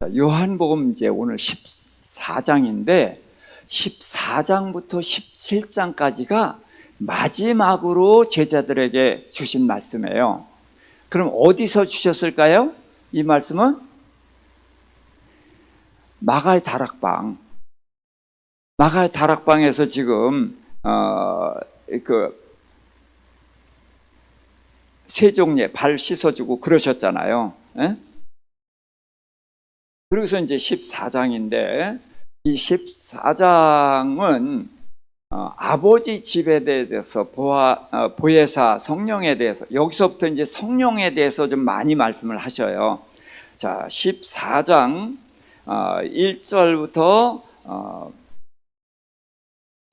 요한복음 이제 오늘 14장인데 14장부터 17장까지가 마지막으로 제자들에게 주신 말씀이에요. 그럼 어디서 주셨을까요? 이 말씀은 마가의 다락방. 마가의 다락방에서 지금 세종례 발 씻어주고 그러셨잖아요. 예? 그래서 이제 14장인데 이 14장은 아버지 집에 대해서 보혜사 성령에 대해서 여기서부터 이제 성령에 대해서 좀 많이 말씀을 하셔요. 자, 14장 1절부터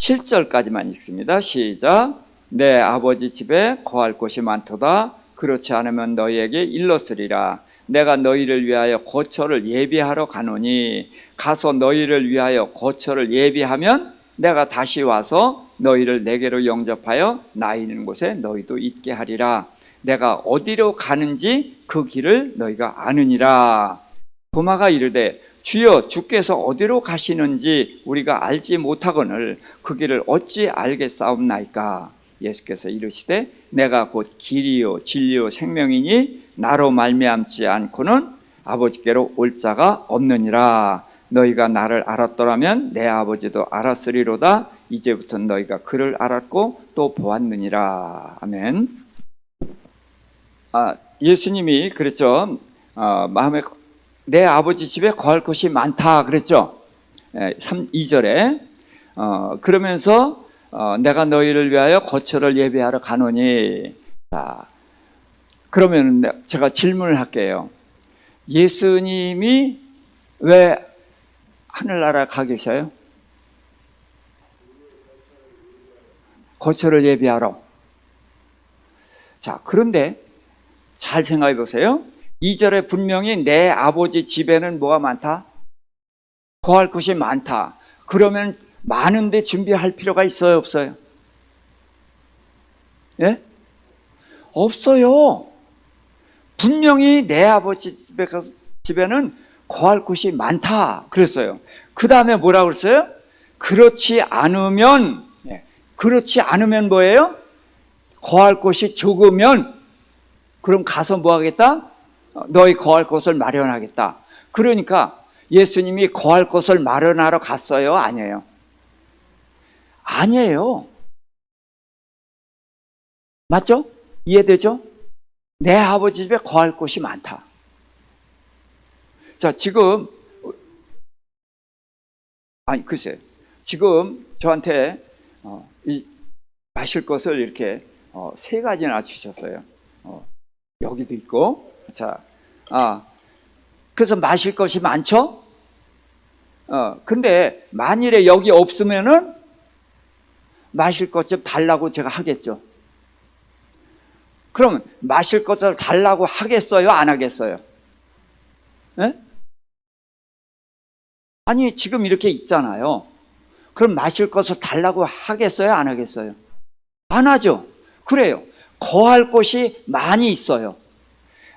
7절까지만 읽습니다. 시작. 내 아버지 집에 거할 곳이 많도다. 그렇지 않으면 너희에게 일렀으리라. 내가 너희를 위하여 거처를 예비하러 가노니 가서 너희를 위하여 거처를 예비하면 내가 다시 와서 너희를 내게로 영접하여 나 있는 곳에 너희도 있게 하리라. 내가 어디로 가는지 그 길을 너희가 아느니라. 도마가 이르되 주여 주께서 어디로 가시는지 우리가 알지 못하거늘 그 길을 어찌 알겠사옵나이까. 예수께서 이르시되 내가 곧 길이요 진리요 생명이니 나로 말미암지 않고는 아버지께로 올 자가 없느니라. 너희가 나를 알았더라면 내 아버지도 알았으리로다. 이제부터 너희가 그를 알았고 또 보았느니라. 아멘. 예수님이 그랬죠. 마음에 내 아버지 집에 거할 곳이 많다 그랬죠. 2절에 그러면서 내가 너희를 위하여 거처를 예비하러 가노니. 자, 그러면 제가 질문을 할게요. 예수님이 왜 하늘나라 가 계셔요? 거처를 예비하러. 자, 그런데 잘 생각해 보세요. 2절에 분명히 내 아버지 집에는 뭐가 많다? 거할 곳이 많다. 그러면 많은데 준비할 필요가 있어요, 없어요? 예? 없어요. 분명히 내 아버지 집에는 거할 곳이 많다 그랬어요. 그 다음에 뭐라고 그랬어요? 그렇지 않으면 뭐예요? 거할 곳이 적으면 그럼 가서 뭐 하겠다? 너희 거할 곳을 마련하겠다. 그러니까 예수님이 거할 곳을 마련하러 갔어요? 아니에요? 아니에요. 맞죠? 이해되죠? 내 아버지 집에 거할 곳이 많다. 자, 지금 글쎄요. 지금 저한테 이 마실 것을 이렇게 3가지나 주셨어요. 여기도 있고. 자, 그래서 마실 것이 많죠? 근데 만일에 여기 없으면은 마실 것 좀 달라고 제가 하겠죠. 그러면 마실 것을 달라고 하겠어요? 안 하겠어요? 네? 아니, 지금 이렇게 있잖아요. 그럼 마실 것을 달라고 하겠어요? 안 하겠어요? 안 하죠. 그래요. 거할 곳이 많이 있어요.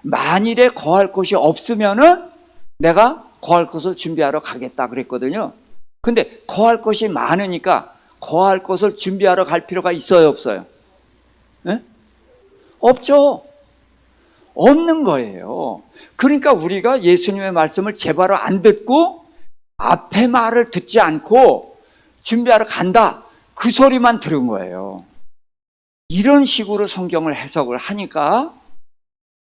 만일에 거할 곳이 없으면은 내가 거할 곳을 준비하러 가겠다 그랬거든요. 근데 거할 곳이 많으니까 거할 곳을 준비하러 갈 필요가 있어요, 없어요? 네? 없죠. 없는 거예요. 그러니까 우리가 예수님의 말씀을 제바로 안 듣고 앞에 말을 듣지 않고 준비하러 간다, 그 소리만 들은 거예요. 이런 식으로 성경을 해석을 하니까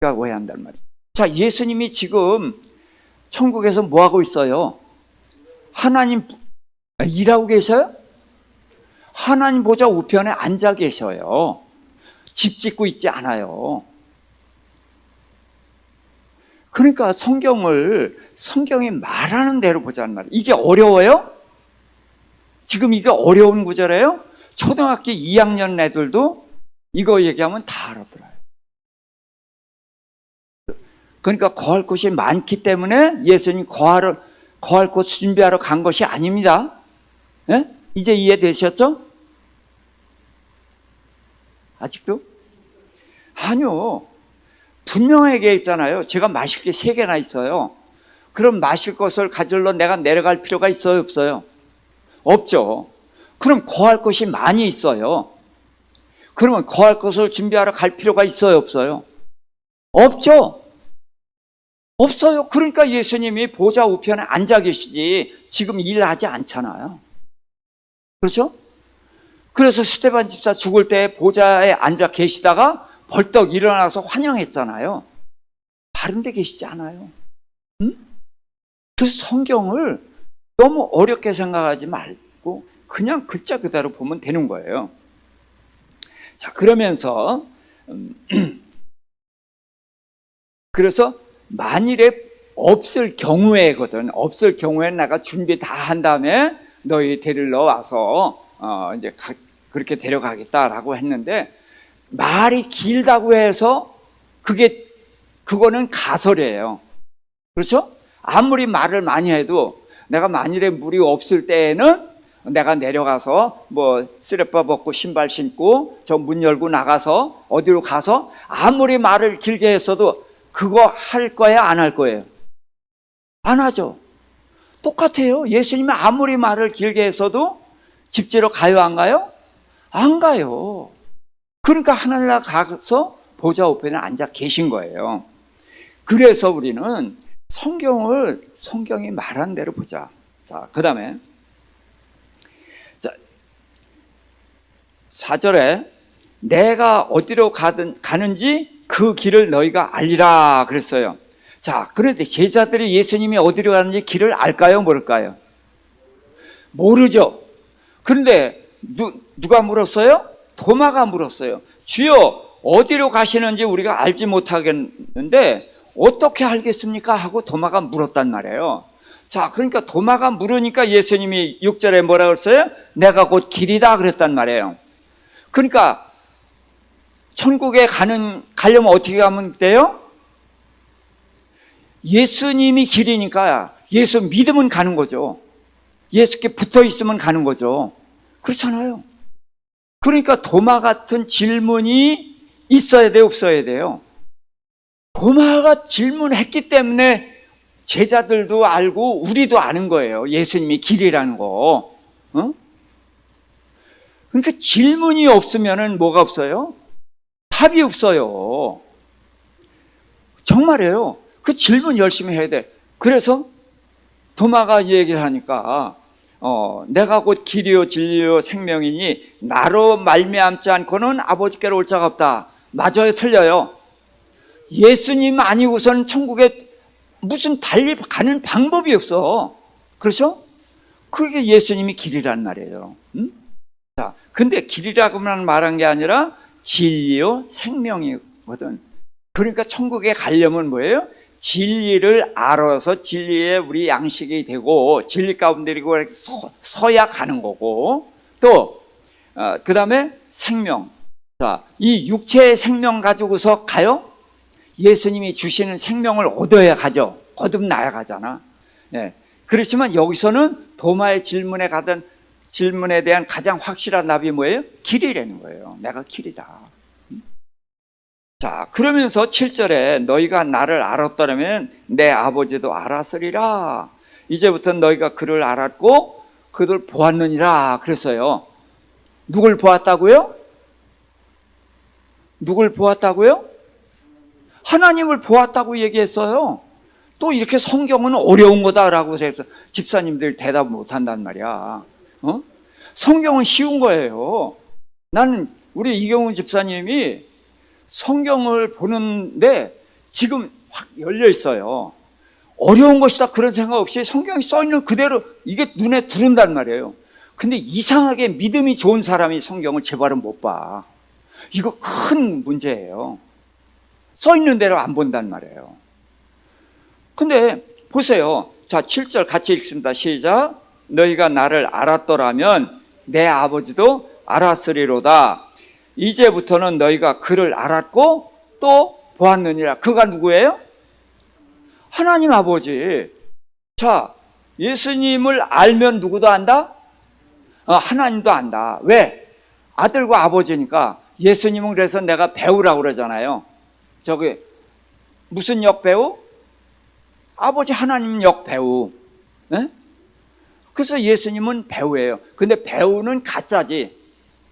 우리가 오해한단 말이에요. 자, 예수님이 지금 천국에서 뭐 하고 있어요? 하나님 일하고 계셔요? 하나님 보좌 우편에 앉아 계셔요. 집 짓고 있지 않아요. 그러니까 성경이 말하는 대로 보자는 말이에요. 이게 어려워요? 지금 이게 어려운 구절이에요? 초등학교 2학년 애들도 이거 얘기하면 다 알아들어요. 그러니까 거할 곳이 많기 때문에 예수님 거할 곳 준비하러 간 것이 아닙니다. 예? 이제 이해되셨죠? 아직도? 아니요. 분명하게 있잖아요. 제가 마실 게 3개나 있어요. 그럼 마실 것을 가지러 내가 내려갈 필요가 있어요, 없어요? 없죠. 그럼 거할 것이 많이 있어요. 그러면 거할 것을 준비하러 갈 필요가 있어요, 없어요? 없죠. 없어요. 그러니까 예수님이 보좌 우편에 앉아 계시지 지금 일하지 않잖아요. 그렇죠? 그래서 스데반 집사 죽을 때 보좌에 앉아 계시다가 벌떡 일어나서 환영했잖아요. 다른 데 계시지 않아요. 응? 그래서 성경을 너무 어렵게 생각하지 말고 그냥 글자 그대로 보면 되는 거예요. 자, 그러면서 그래서 만일에 없을 경우에거든. 없을 경우에 내가 준비 다 한 다음에 너희 데리러 와서 이제 그렇게 데려가겠다라고 했는데, 말이 길다고 해서 그거는 가설이에요. 그렇죠? 아무리 말을 많이 해도 내가 만일에 물이 없을 때에는 내가 내려가서 뭐 쓰레빠 벗고 신발 신고 저 문 열고 나가서 어디로 가서 아무리 말을 길게 했어도 그거 할 거예요, 안 할 거예요? 안 하죠. 똑같아요. 예수님이 아무리 말을 길게 했어도 집지로 가요, 안 가요? 안 가요. 그러니까 하늘나라 가서 보좌 우편에 앉아 계신 거예요. 그래서 우리는 성경이 말한 대로 보자. 자, 그 다음에 4절에 내가 어디로 가는지 그 길을 너희가 알리라 그랬어요. 자, 그런데 제자들이 예수님이 어디로 가는지 길을 알까요, 모를까요? 모르죠. 그런데 누가 물었어요? 도마가 물었어요. 주여, 어디로 가시는지 우리가 알지 못하겠는데 어떻게 알겠습니까? 하고 도마가 물었단 말이에요. 자, 그러니까 도마가 물으니까 예수님이 6절에 뭐라 그랬어요? 내가 곧 길이다 그랬단 말이에요. 그러니까 천국에 가려면 어떻게 가면 돼요? 예수님이 길이니까 예수 믿으면 가는 거죠. 예수께 붙어 있으면 가는 거죠. 그렇잖아요. 그러니까 도마 같은 질문이 있어야 돼요, 없어야 돼요? 도마가 질문했기 때문에 제자들도 알고 우리도 아는 거예요. 예수님이 길이라는 거. 그러니까 질문이 없으면 뭐가 없어요? 답이 없어요. 정말이에요. 그 질문 열심히 해야 돼. 그래서 도마가 이 얘기를 하니까 내가 곧 길이요 진리요 생명이니 나로 말미암지 않고는 아버지께로 올 자가 없다. 맞아요, 틀려요? 예수님 아니고선 천국에 무슨 달리 가는 방법이 없어. 그렇죠? 그게 예수님이 길이란 말이에요. 응? 자, 근데 길이라고만 말한 게 아니라 진리요 생명이거든. 그러니까 천국에 가려면 뭐예요? 진리를 알아서 진리의 우리 양식이 되고 진리 가운데 이렇게 서야 가는 거고, 또 그 다음에 생명. 자, 이 육체의 생명 가지고서 가요? 예수님이 주시는 생명을 얻어야 가죠. 거듭나야 가잖아. 네. 그렇지만 여기서는 도마의 질문에 대한 가장 확실한 답이 뭐예요? 길이라는 거예요. 내가 길이다. 자, 그러면서 7절에 너희가 나를 알았더라면 내 아버지도 알았으리라. 이제부터 너희가 그를 알았고 그를 보았느니라 그랬어요. 누굴 보았다고요? 누굴 보았다고요? 하나님을 보았다고 얘기했어요. 또 이렇게 성경은 어려운 거다라고 해서 집사님들 대답 못 한단 말이야. 성경은 쉬운 거예요. 나는 우리 이경훈 집사님이 성경을 보는데 지금 확 열려 있어요. 어려운 것이다 그런 생각 없이 성경이 써 있는 그대로 이게 눈에 들어온단 말이에요. 근데 이상하게 믿음이 좋은 사람이 성경을 제발은 못 봐. 이거 큰 문제예요. 써 있는 대로 안 본단 말이에요. 근데 보세요. 자, 7절 같이 읽습니다. 시작. 너희가 나를 알았더라면 내 아버지도 알았으리로다. 이제부터는 너희가 그를 알았고 또 보았느니라. 그가 누구예요? 하나님 아버지. 자, 예수님을 알면 누구도 안다? 하나님도 안다. 왜? 아들과 아버지니까. 예수님은 그래서 내가 배우라고 그러잖아요. 저기 무슨 역 배우? 아버지 하나님 역 배우. 예? 그래서 예수님은 배우예요. 근데 배우는 가짜지.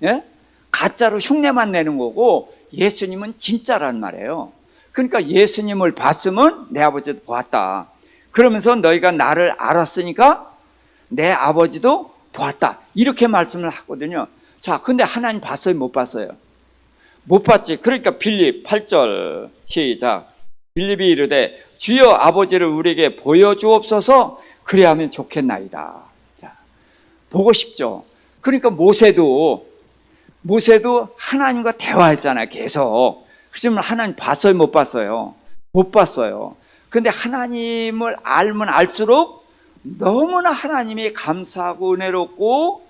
예? 가짜로 흉내만 내는 거고 예수님은 진짜란 말이에요. 그러니까 예수님을 봤으면 내 아버지도 보았다. 그러면서 너희가 나를 알았으니까 내 아버지도 보았다. 이렇게 말씀을 하거든요. 자, 근데 하나님 봤어요? 못 봤어요? 못 봤지. 그러니까 빌립 8절 시작. 빌립이 이르되 주여 아버지를 우리에게 보여주옵소서 그리하면 좋겠나이다. 자, 보고 싶죠. 그러니까 모세도 하나님과 대화했잖아요. 계속. 그렇지만 하나님 봤어요? 못 봤어요? 못 봤어요. 근데 하나님을 알면 알수록 너무나 하나님이 감사하고 은혜롭고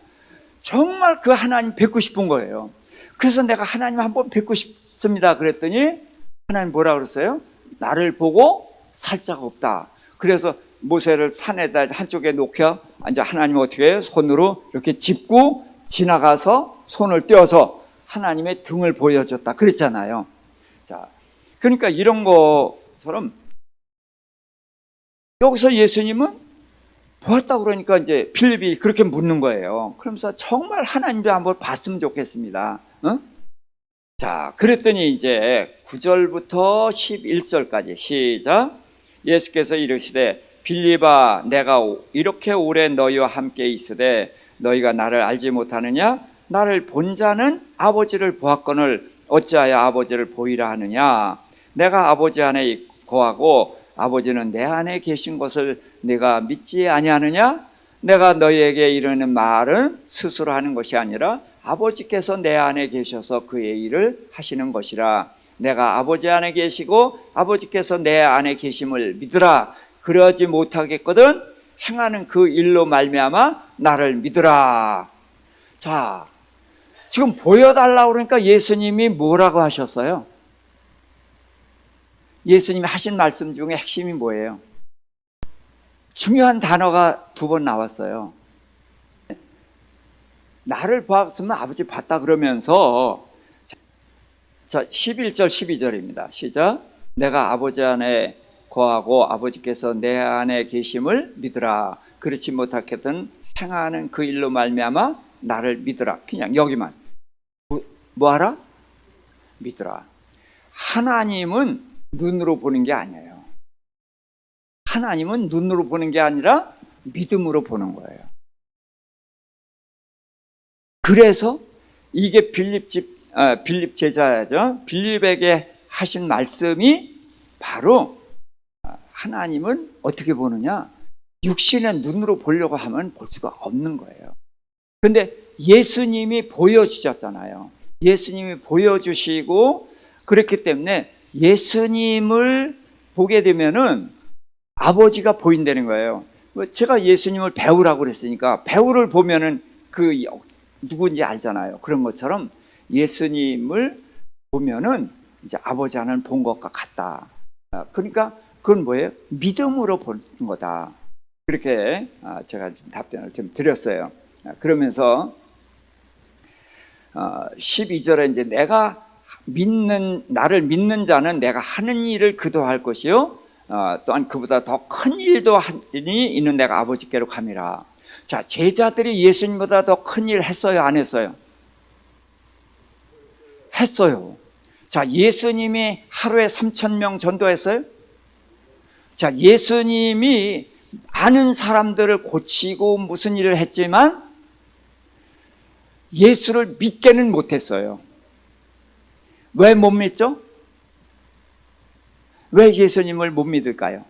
정말 그 하나님 뵙고 싶은 거예요. 그래서 내가 하나님 한번 뵙고 싶습니다 그랬더니 하나님 뭐라 그랬어요? 나를 보고 살 자가 없다. 그래서 모세를 산에다 한쪽에 놓겨 이제 하나님 어떻게 해요? 손으로 이렇게 짚고 지나가서 손을 떼어서 하나님의 등을 보여줬다 그랬잖아요. 자, 그러니까 이런 것처럼 여기서 예수님은 보았다고 그러니까 이제 빌립이 그렇게 묻는 거예요. 그러면서 정말 하나님도 한번 봤으면 좋겠습니다. 어? 자, 그랬더니 이제 9절부터 11절까지 시작. 예수께서 이르시되 빌립아 내가 이렇게 오래 너희와 함께 있으되 너희가 나를 알지 못하느냐? 나를 본 자는 아버지를 보았거늘 어찌하여 아버지를 보이라 하느냐? 내가 아버지 안에 거하고 아버지는 내 안에 계신 것을 네가 믿지 아니하느냐? 내가 너희에게 이르는 말은 스스로 하는 것이 아니라 아버지께서 내 안에 계셔서 그의 일을 하시는 것이라. 내가 아버지 안에 계시고 아버지께서 내 안에 계심을 믿으라. 그러지 못하겠거든 행하는 그 일로 말미암아 나를 믿으라. 자, 지금 보여달라고 그러니까 예수님이 뭐라고 하셨어요? 예수님이 하신 말씀 중에 핵심이 뭐예요? 중요한 단어가 두 번 나왔어요. 나를 봤으면 아버지 봤다 그러면서 자 11절 12절입니다. 시작. 내가 아버지 안에 거하고 아버지께서 내 안에 계심을 믿으라. 그렇지 못하겠든 행하는 그 일로 말미암아 나를 믿으라. 그냥 여기만 뭐하라? 믿으라. 하나님은 눈으로 보는 게 아니에요. 하나님은 눈으로 보는 게 아니라 믿음으로 보는 거예요. 그래서 이게 빌립 제자죠. 빌립에게 하신 말씀이 바로 하나님은 어떻게 보느냐? 육신의 눈으로 보려고 하면 볼 수가 없는 거예요. 그런데 예수님이 보여주셨잖아요. 예수님이 보여주시고 그렇기 때문에 예수님을 보게 되면은 아버지가 보인다는 거예요. 제가 예수님을 배우라고 그랬으니까 배우를 보면은 그 누군지 알잖아요. 그런 것처럼 예수님을 보면은 이제 아버지 하나는 본 것과 같다. 그러니까 그건 뭐예요? 믿음으로 보는 거다. 그렇게 제가 좀 답변을 좀 드렸어요. 그러면서 12절에 이제 나를 믿는 자는 내가 하는 일을 그도 할 것이요 또한 그보다 더 큰 일도 하니 이는 내가 아버지께로 감이라. 자, 제자들이 예수님보다 더 큰 일 했어요? 안 했어요? 했어요. 자, 예수님이 하루에 3,000명 전도했어요? 자, 예수님이 많은 사람들을 고치고 무슨 일을 했지만 예수를 믿게는 못했어요. 왜 못 믿죠? 왜 예수님을 못 믿을까요?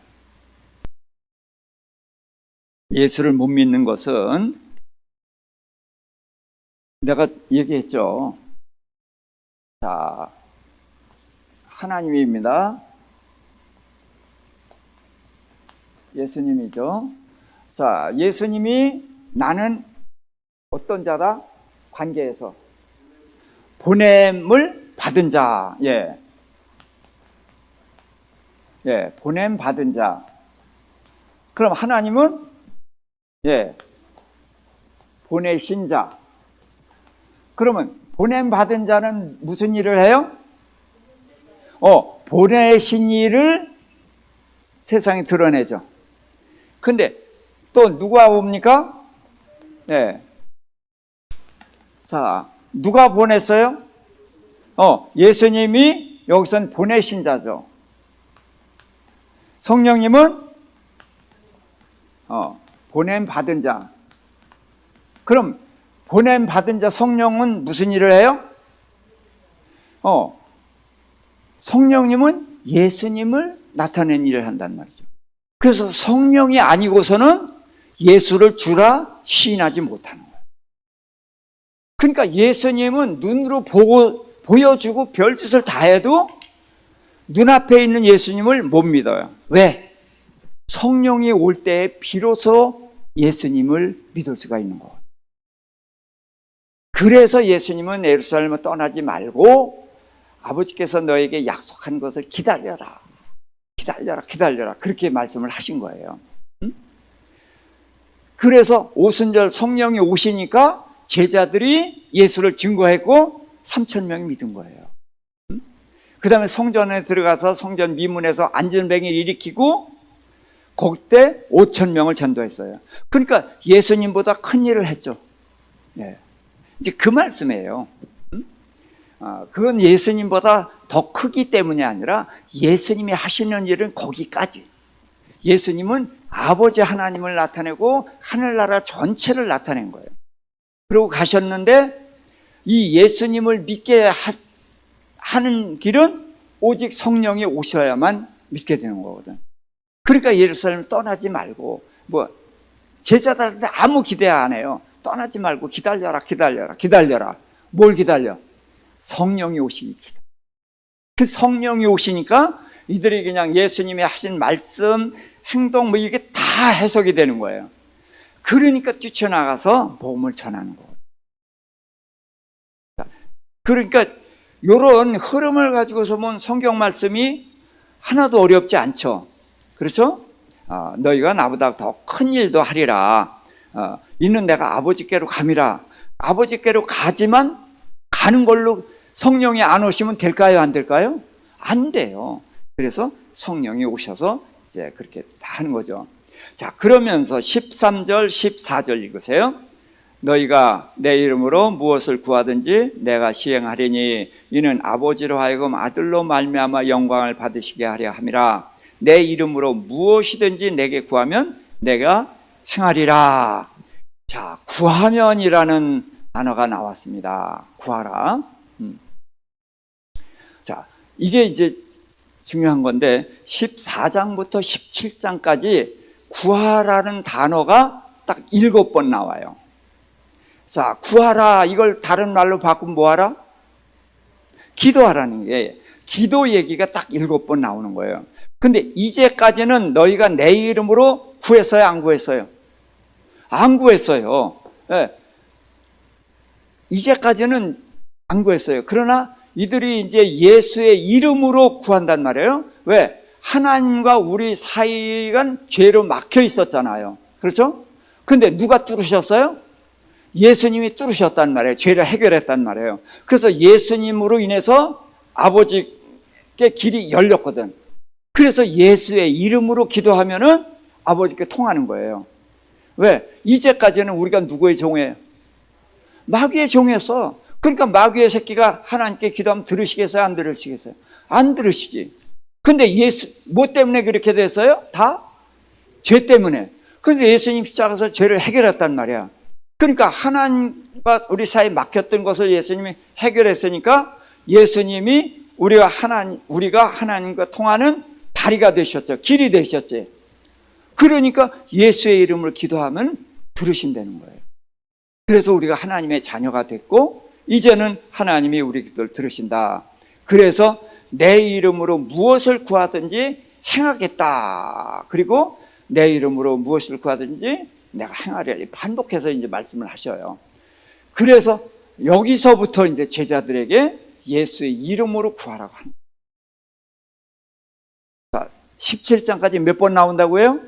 예수를 못 믿는 것은 내가 얘기했죠. 자, 하나님입니다. 예수님이죠. 자, 예수님이 나는 어떤 자다? 관계에서 보냄을 받은 자. 예, 보냄 받은 자. 그럼 하나님은 보내신 자. 그러면 보냄 받은 자는 무슨 일을 해요? 보내신 일을 세상에 드러내죠. 근데 또 누가 옵니까? 네. 자, 누가 보냈어요? 예수님이 여기선 보내신 자죠. 성령님은 보냄 받은 자. 그럼 보냄 받은 자 성령은 무슨 일을 해요? 성령님은 예수님을 나타낸 일을 한단 말이죠. 그래서 성령이 아니고서는 예수를 주라 시인하지 못하는 거예요. 그러니까 예수님은 눈으로 보여주고 별짓을 다 해도 눈앞에 있는 예수님을 못 믿어요. 왜? 성령이 올 때 비로소 예수님을 믿을 수가 있는 거예요. 그래서 예수님은 예루살렘을 떠나지 말고 아버지께서 너에게 약속한 것을 기다려라. 기다려라. 그렇게 말씀을 하신 거예요. 그래서 오순절 성령이 오시니까 제자들이 예수를 증거했고 3,000명이 믿은 거예요. 그 다음에 성전에 들어가서 성전 미문에서 안전뱅이를 일으키고 그때 5,000명을 전도했어요. 그러니까 예수님보다 큰 일을 했죠. 네. 이제 그 말씀이에요. 그건 예수님보다 더 크기 때문이 아니라 예수님이 하시는 일은 거기까지. 예수님은 아버지 하나님을 나타내고 하늘나라 전체를 나타낸 거예요. 그러고 가셨는데 이 예수님을 믿게 하는 길은 오직 성령이 오셔야만 믿게 되는 거거든. 그러니까 예루살렘을 떠나지 말고 제자들한테 아무 기대 안 해요. 떠나지 말고 기다려라. 뭘 기다려? 성령이 오시기 기다려. 그 성령이 오시니까 이들이 그냥 예수님이 하신 말씀, 행동 이게 다 해석이 되는 거예요. 그러니까 뛰쳐나가서 복음을 전하는 거예요. 그러니까 이런 흐름을 가지고서 본 성경 말씀이 하나도 어렵지 않죠. 그렇죠? 너희가 나보다 더 큰 일도 하리라. 이는 내가 아버지께로 감이라. 아버지께로 가지만 가는 걸로 성령이 안 오시면 될까요? 안 될까요? 안 돼요. 그래서 성령이 오셔서 이제 그렇게 다 하는 거죠. 자, 그러면서 13절, 14절 읽으세요. 너희가 내 이름으로 무엇을 구하든지 내가 시행하리니 이는 아버지로 하여금 아들로 말미암아 영광을 받으시게 하려 함이라. 내 이름으로 무엇이든지 내게 구하면 내가 행하리라. 자, 구하면이라는 단어가 나왔습니다. 구하라. 자, 이게 이제 중요한 건데 14장부터 17장까지 구하라는 단어가 딱 7번 나와요. 자, 구하라 이걸 다른 말로 바꾸면 뭐하라? 기도하라는 게 기도 얘기가 딱 7번 나오는 거예요. 근데 이제까지는 너희가 내 이름으로 구했어요? 안 구했어요? 안 구했어요. 네. 이제까지는 안 구했어요. 그러나 이들이 이제 예수의 이름으로 구한단 말이에요. 왜? 하나님과 우리 사이가 죄로 막혀 있었잖아요. 그렇죠? 근데 누가 뚫으셨어요? 예수님이 뚫으셨단 말이에요. 죄를 해결했단 말이에요. 그래서 예수님으로 인해서 아버지께 길이 열렸거든. 그래서 예수의 이름으로 기도하면은 아버지께 통하는 거예요. 왜? 이제까지는 우리가 누구의 종이에요? 마귀의 종이었어. 그러니까 마귀의 새끼가 하나님께 기도하면 들으시겠어요? 안 들으시겠어요? 안 들으시지. 근데 뭐 때문에 그렇게 됐어요? 다? 죄 때문에. 그런데 예수님 십자가에서 죄를 해결했단 말이야. 그러니까 하나님과 우리 사이에 막혔던 것을 예수님이 해결했으니까 예수님이 우리가 하나님과 통하는 다리가 되셨죠. 길이 되셨지. 그러니까 예수의 이름으로 기도하면 들으신다는 거예요. 그래서 우리가 하나님의 자녀가 됐고 이제는 하나님이 우리 기도를 들으신다. 그래서 내 이름으로 무엇을 구하든지 행하겠다. 그리고 내 이름으로 무엇을 구하든지 내가 행하리라. 반복해서 이제 말씀을 하셔요. 그래서 여기서부터 이제 제자들에게 예수의 이름으로 구하라고 합니다. 17장까지 몇 번 나온다고요?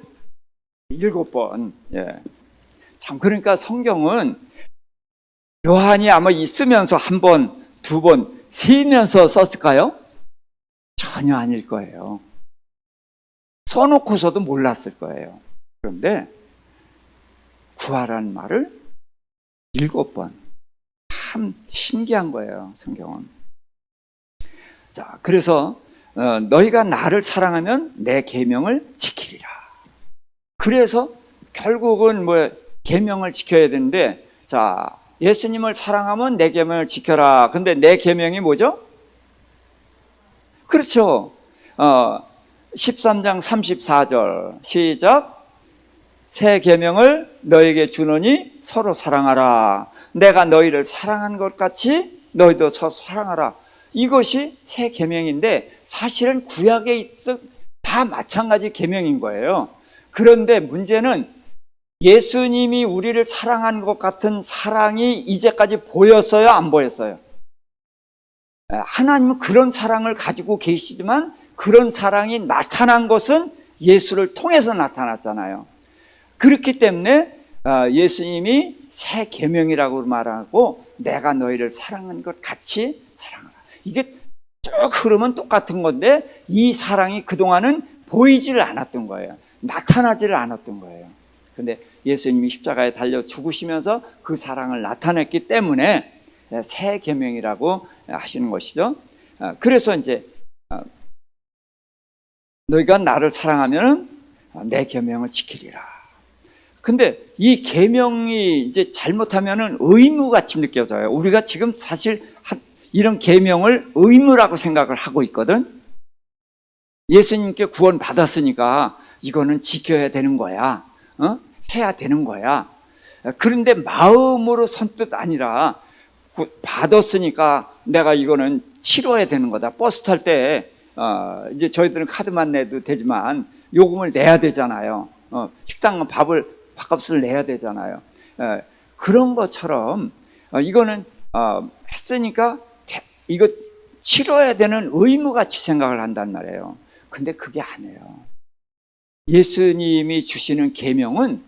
7번. 예. 참, 그러니까 성경은 요한이 아마 있으면서 한 번, 두 번, 세면서 썼을까요? 전혀 아닐 거예요. 써놓고서도 몰랐을 거예요. 그런데 구하라는 말을 7번. 참 신기한 거예요, 성경은. 자, 그래서 너희가 나를 사랑하면 내 계명을 지키리라. 그래서 결국은 계명을 지켜야 되는데, 자, 예수님을 사랑하면 내 계명을 지켜라. 근데 내 계명이 뭐죠? 그렇죠. 13장 34절 시작. 새 계명을 너에게 주노니 서로 사랑하라. 내가 너희를 사랑한 것 같이 너희도 서로 사랑하라. 이것이 새 계명인데 사실은 구약에 있어 다 마찬가지 계명인 거예요. 그런데 문제는 예수님이 우리를 사랑한 것 같은 사랑이 이제까지 보였어요, 안 보였어요? 하나님은 그런 사랑을 가지고 계시지만 그런 사랑이 나타난 것은 예수를 통해서 나타났잖아요. 그렇기 때문에 예수님이 새 계명이라고 말하고 내가 너희를 사랑한 것 같이 사랑하라. 이게 쭉 흐르면 똑같은 건데 이 사랑이 그동안은 보이지를 않았던 거예요. 나타나지를 않았던 거예요. 근데 예수님이 십자가에 달려 죽으시면서 그 사랑을 나타냈기 때문에 새 계명이라고 하시는 것이죠. 그래서 이제 너희가 나를 사랑하면 내 계명을 지키리라. 근데 이 계명이 이제 잘못하면은 의무같이 느껴져요. 우리가 지금 사실 이런 계명을 의무라고 생각을 하고 있거든. 예수님께 구원 받았으니까 이거는 지켜야 되는 거야. 해야 되는 거야. 그런데 마음으로 선뜻 아니라 받았으니까 내가 이거는 치러야 되는 거다. 버스 탈 때 이제 저희들은 카드만 내도 되지만 요금을 내야 되잖아요. 식당 밥값을 내야 되잖아요. 그런 것처럼 이거는 했으니까 이거 치러야 되는 의무같이 생각을 한단 말이에요. 근데 그게 아니에요. 예수님이 주시는 계명은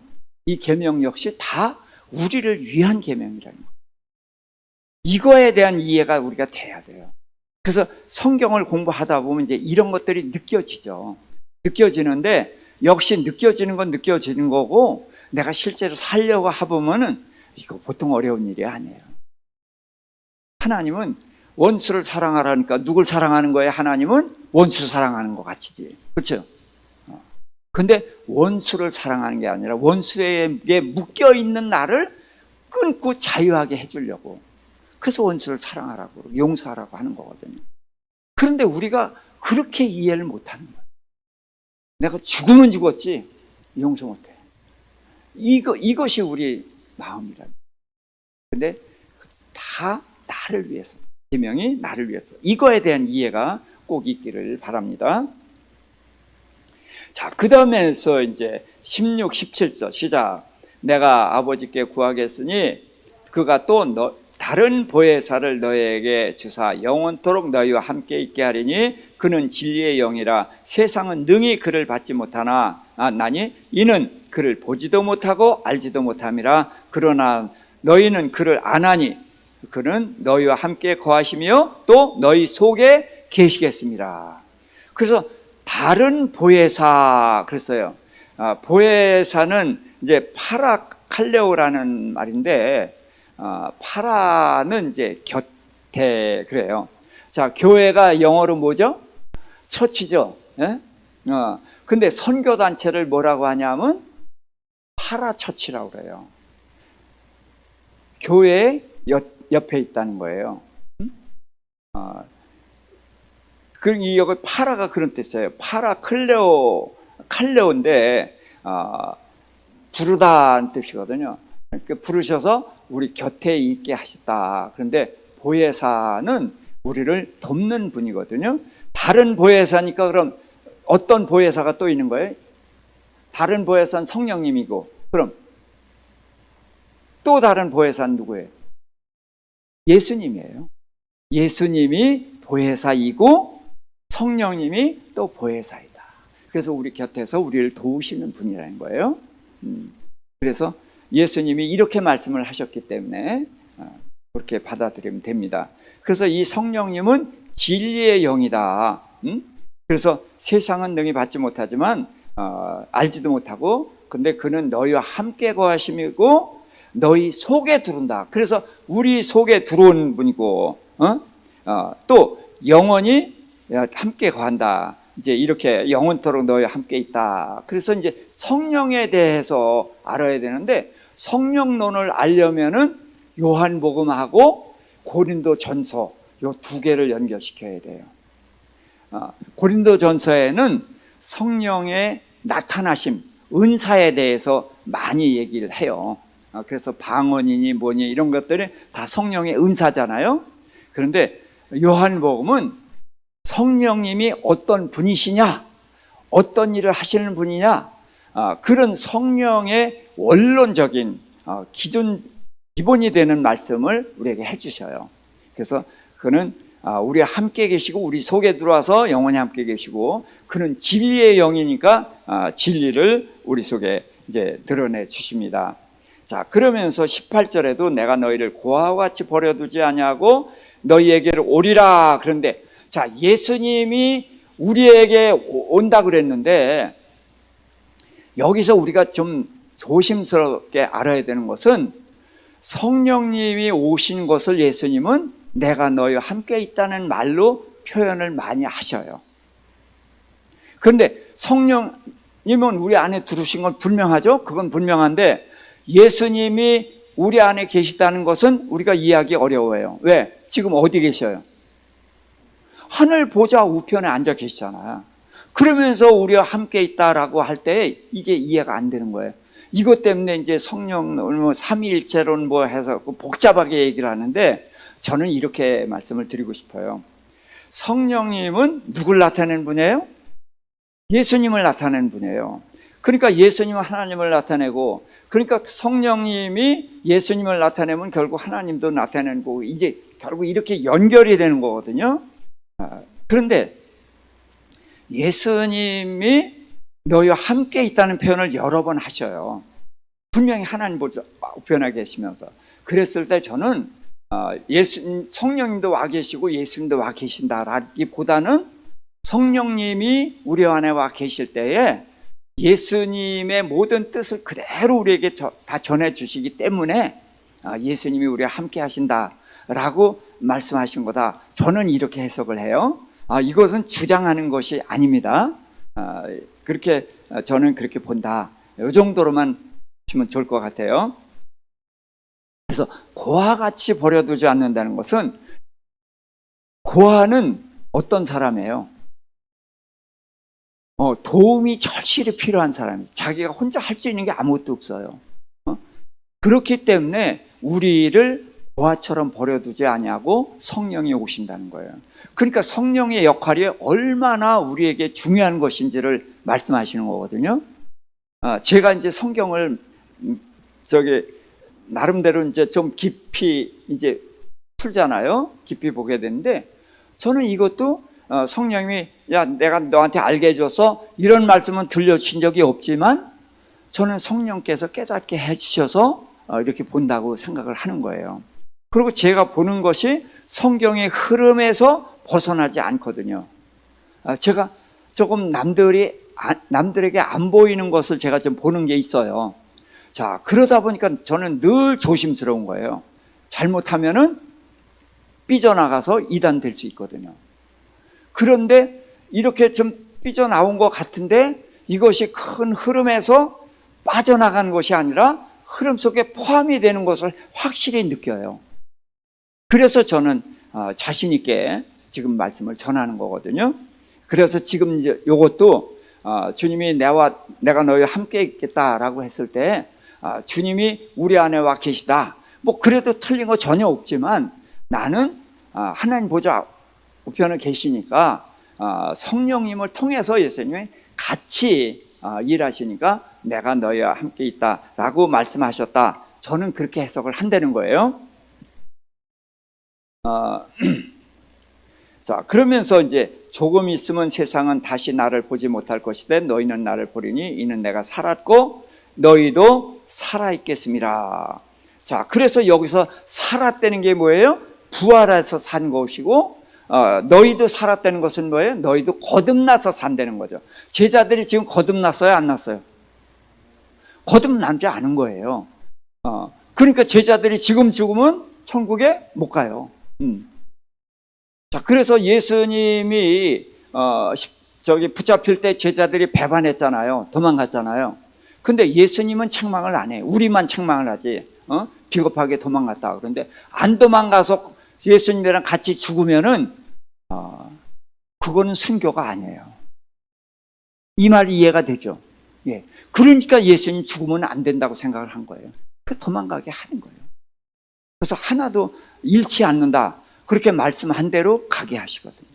이 계명 역시 다 우리를 위한 계명이라는 거예요. 이거에 대한 이해가 우리가 돼야 돼요. 그래서 성경을 공부하다 보면 이제 이런 것들이 느껴지죠. 느껴지는데 역시 느껴지는 건 느껴지는 거고 내가 실제로 살려고 해보면은 이거 보통 어려운 일이 아니에요. 하나님은 원수를 사랑하라니까 누굴 사랑하는 거예요? 하나님은 원수 사랑하는 것 같이지. 그렇죠? 근데 원수를 사랑하는 게 아니라 원수에게 묶여있는 나를 끊고 자유하게 해주려고. 그래서 원수를 사랑하라고 용서하라고 하는 거거든요. 그런데 우리가 그렇게 이해를 못하는 거예요. 내가 죽으면 죽었지 용서 못해. 이것이 우리 마음이라는 거예요. 근데 다 나를 위해서, 계명이 나를 위해서. 이거에 대한 이해가 꼭 있기를 바랍니다. 자, 그 다음에서 이제 16, 17절 시작. 내가 아버지께 구하겠으니 그가 또 다른 보혜사를 너에게 주사 영원토록 너희와 함께 있게 하리니 그는 진리의 영이라. 세상은 능히 그를 받지 못하나 나니 이는 그를 보지도 못하고 알지도 못함이라. 그러나 너희는 그를 아나니 그는 너희와 함께 거하시며 또 너희 속에 계시겠습니다. 그래서 다른 보혜사 그랬어요. 보혜사는 이제 파라칼레오라는 말인데 파라는 이제 곁에 그래요. 자, 교회가 영어로 뭐죠? 처치죠. 예? 근데 선교단체를 뭐라고 하냐면 파라처치라고 그래요. 교회 옆에 있다는 거예요. 이 여기 파라가 그런 뜻이에요. 칼레오인데 부르다는 뜻이거든요. 부르셔서 우리 곁에 있게 하셨다. 그런데 보혜사는 우리를 돕는 분이거든요. 다른 보혜사니까 그럼 어떤 보혜사가 또 있는 거예요? 다른 보혜사는 성령님이고 그럼 또 다른 보혜사는 누구예요? 예수님이에요. 예수님이 보혜사이고 성령님이 또 보혜사이다. 그래서 우리 곁에서 우리를 도우시는 분이라는 거예요. 그래서 예수님이 이렇게 말씀을 하셨기 때문에 그렇게 받아들이면 됩니다. 그래서 이 성령님은 진리의 영이다. 그래서 세상은 능히 받지 못하지만 알지도 못하고, 근데 그는 너희와 함께 거하심이고 너희 속에 들어온다. 그래서 우리 속에 들어온 분이고, 또 영원히 함께 거한다. 이제 이렇게 영원토록 너희와 함께 있다. 그래서 이제 성령에 대해서 알아야 되는데, 성령론을 알려면은 요한복음하고 고린도전서 요 두 개를 연결시켜야 돼요. 고린도전서에는 성령의 나타나심, 은사에 대해서 많이 얘기를 해요. 그래서 방언이니 뭐니 이런 것들이 다 성령의 은사잖아요. 그런데 요한복음은 성령님이 어떤 분이시냐, 어떤 일을 하시는 분이냐, 그런 성령의 원론적인 기본이 되는 말씀을 우리에게 해주셔요. 그래서 그는 우리와 함께 계시고 우리 속에 들어와서 영원히 함께 계시고, 그는 진리의 영이니까 진리를 우리 속에 이제 드러내 주십니다. 자, 그러면서 18절에도 내가 너희를 고아와 같이 버려두지 아니하고 너희에게로 오리라. 그런데 자, 예수님이 우리에게 온다 그랬는데, 여기서 우리가 좀 조심스럽게 알아야 되는 것은, 성령님이 오신 것을 예수님은 내가 너희와 함께 있다는 말로 표현을 많이 하셔요. 그런데 성령님은 우리 안에 들어오신 건 분명하죠? 그건 분명한데, 예수님이 우리 안에 계시다는 것은 우리가 이해하기 어려워요. 왜? 지금 어디 계셔요? 하늘 보좌 우편에 앉아 계시잖아요. 그러면서 우리와 함께 있다라고 할 때 이게 이해가 안 되는 거예요. 이것 때문에 이제 성령, 삼위일체론 뭐 해서 복잡하게 얘기를 하는데, 저는 이렇게 말씀을 드리고 싶어요. 성령님은 누굴 나타내는 분이에요? 예수님을 나타내는 분이에요. 그러니까 예수님은 하나님을 나타내고, 그러니까 성령님이 예수님을 나타내면 결국 하나님도 나타내는 거고, 이제 결국 이렇게 연결이 되는 거거든요. 그런데 예수님이 너희와 함께 있다는 표현을 여러 번 하셔요. 분명히 하나님 우편에 계시면서. 그랬을 때 저는 성령님도 와 계시고 예수님도 와 계신다라기보다는, 성령님이 우리 안에 와 계실 때에 예수님의 모든 뜻을 그대로 우리에게 다 전해주시기 때문에 예수님이 우리와 함께 하신다라고 말씀하신 거다. 저는 이렇게 해석을 해요. 이것은 주장하는 것이 아닙니다. 그렇게 저는 그렇게 본다. 이 정도로만 보시면 좋을 것 같아요. 그래서 고아와 같이 버려두지 않는다는 것은, 고아는 어떤 사람이에요? 도움이 절실히 필요한 사람이에요. 자기가 혼자 할 수 있는 게 아무것도 없어요. 그렇기 때문에 우리를 고아처럼 버려두지 아니하고 성령이 오신다는 거예요. 그러니까 성령의 역할이 얼마나 우리에게 중요한 것인지를 말씀하시는 거거든요. 제가 이제 성경을 나름대로 이제 좀 깊이 이제 풀잖아요. 깊이 보게 되는데, 저는 이것도 성령님이 내가 너한테 알게 해줘서 이런 말씀은 들려주신 적이 없지만, 저는 성령께서 깨닫게 해주셔서 이렇게 본다고 생각을 하는 거예요. 그리고 제가 보는 것이 성경의 흐름에서 벗어나지 않거든요. 제가 조금 남들에게 안 보이는 것을 제가 좀 보는 게 있어요. 자, 그러다 보니까 저는 늘 조심스러운 거예요. 잘못하면은 삐져나가서 이단될 수 있거든요. 그런데 이렇게 좀 삐져나온 것 같은데, 이것이 큰 흐름에서 빠져나가는 것이 아니라 흐름 속에 포함이 되는 것을 확실히 느껴요. 그래서 저는 자신 있게 지금 말씀을 전하는 거거든요. 그래서 지금 이제 이것도 주님이 내가 너희와 함께 있겠다라고 했을 때, 주님이 우리 안에 와 계시다. 뭐 그래도 틀린 거 전혀 없지만, 나는 하나님 보좌 우편에 계시니까 성령님을 통해서 예수님이 같이 일하시니까 내가 너희와 함께 있다라고 말씀하셨다. 저는 그렇게 해석을 한다는 거예요. 자, 그러면서 이제 조금 있으면 세상은 다시 나를 보지 못할 것이되 너희는 나를 보리니 이는 내가 살았고 너희도 살아있겠습니다. 자, 그래서 여기서 살았다는 게 뭐예요? 부활해서 산 것이고, 너희도 살았다는 것은 뭐예요? 너희도 거듭나서 산다는 거죠. 제자들이 지금 거듭났어요? 안 났어요? 거듭나지 않은 거예요. 그러니까 제자들이 지금 죽으면 천국에 못 가요. 자, 그래서 예수님이 붙잡힐 때 제자들이 배반했잖아요. 도망갔잖아요. 근데 예수님은 책망을 안 해요. 우리만 책망을 하지. 비겁하게 도망갔다. 그런데 안 도망가서 예수님이랑 같이 죽으면은 그거는 순교가 아니에요. 이 말이 이해가 되죠? 예. 그러니까 예수님 죽으면 안 된다고 생각을 한 거예요. 그 도망가게 하는 거예요. 그래서 하나도 잃지 않는다. 그렇게 말씀한 대로 가게 하시거든요.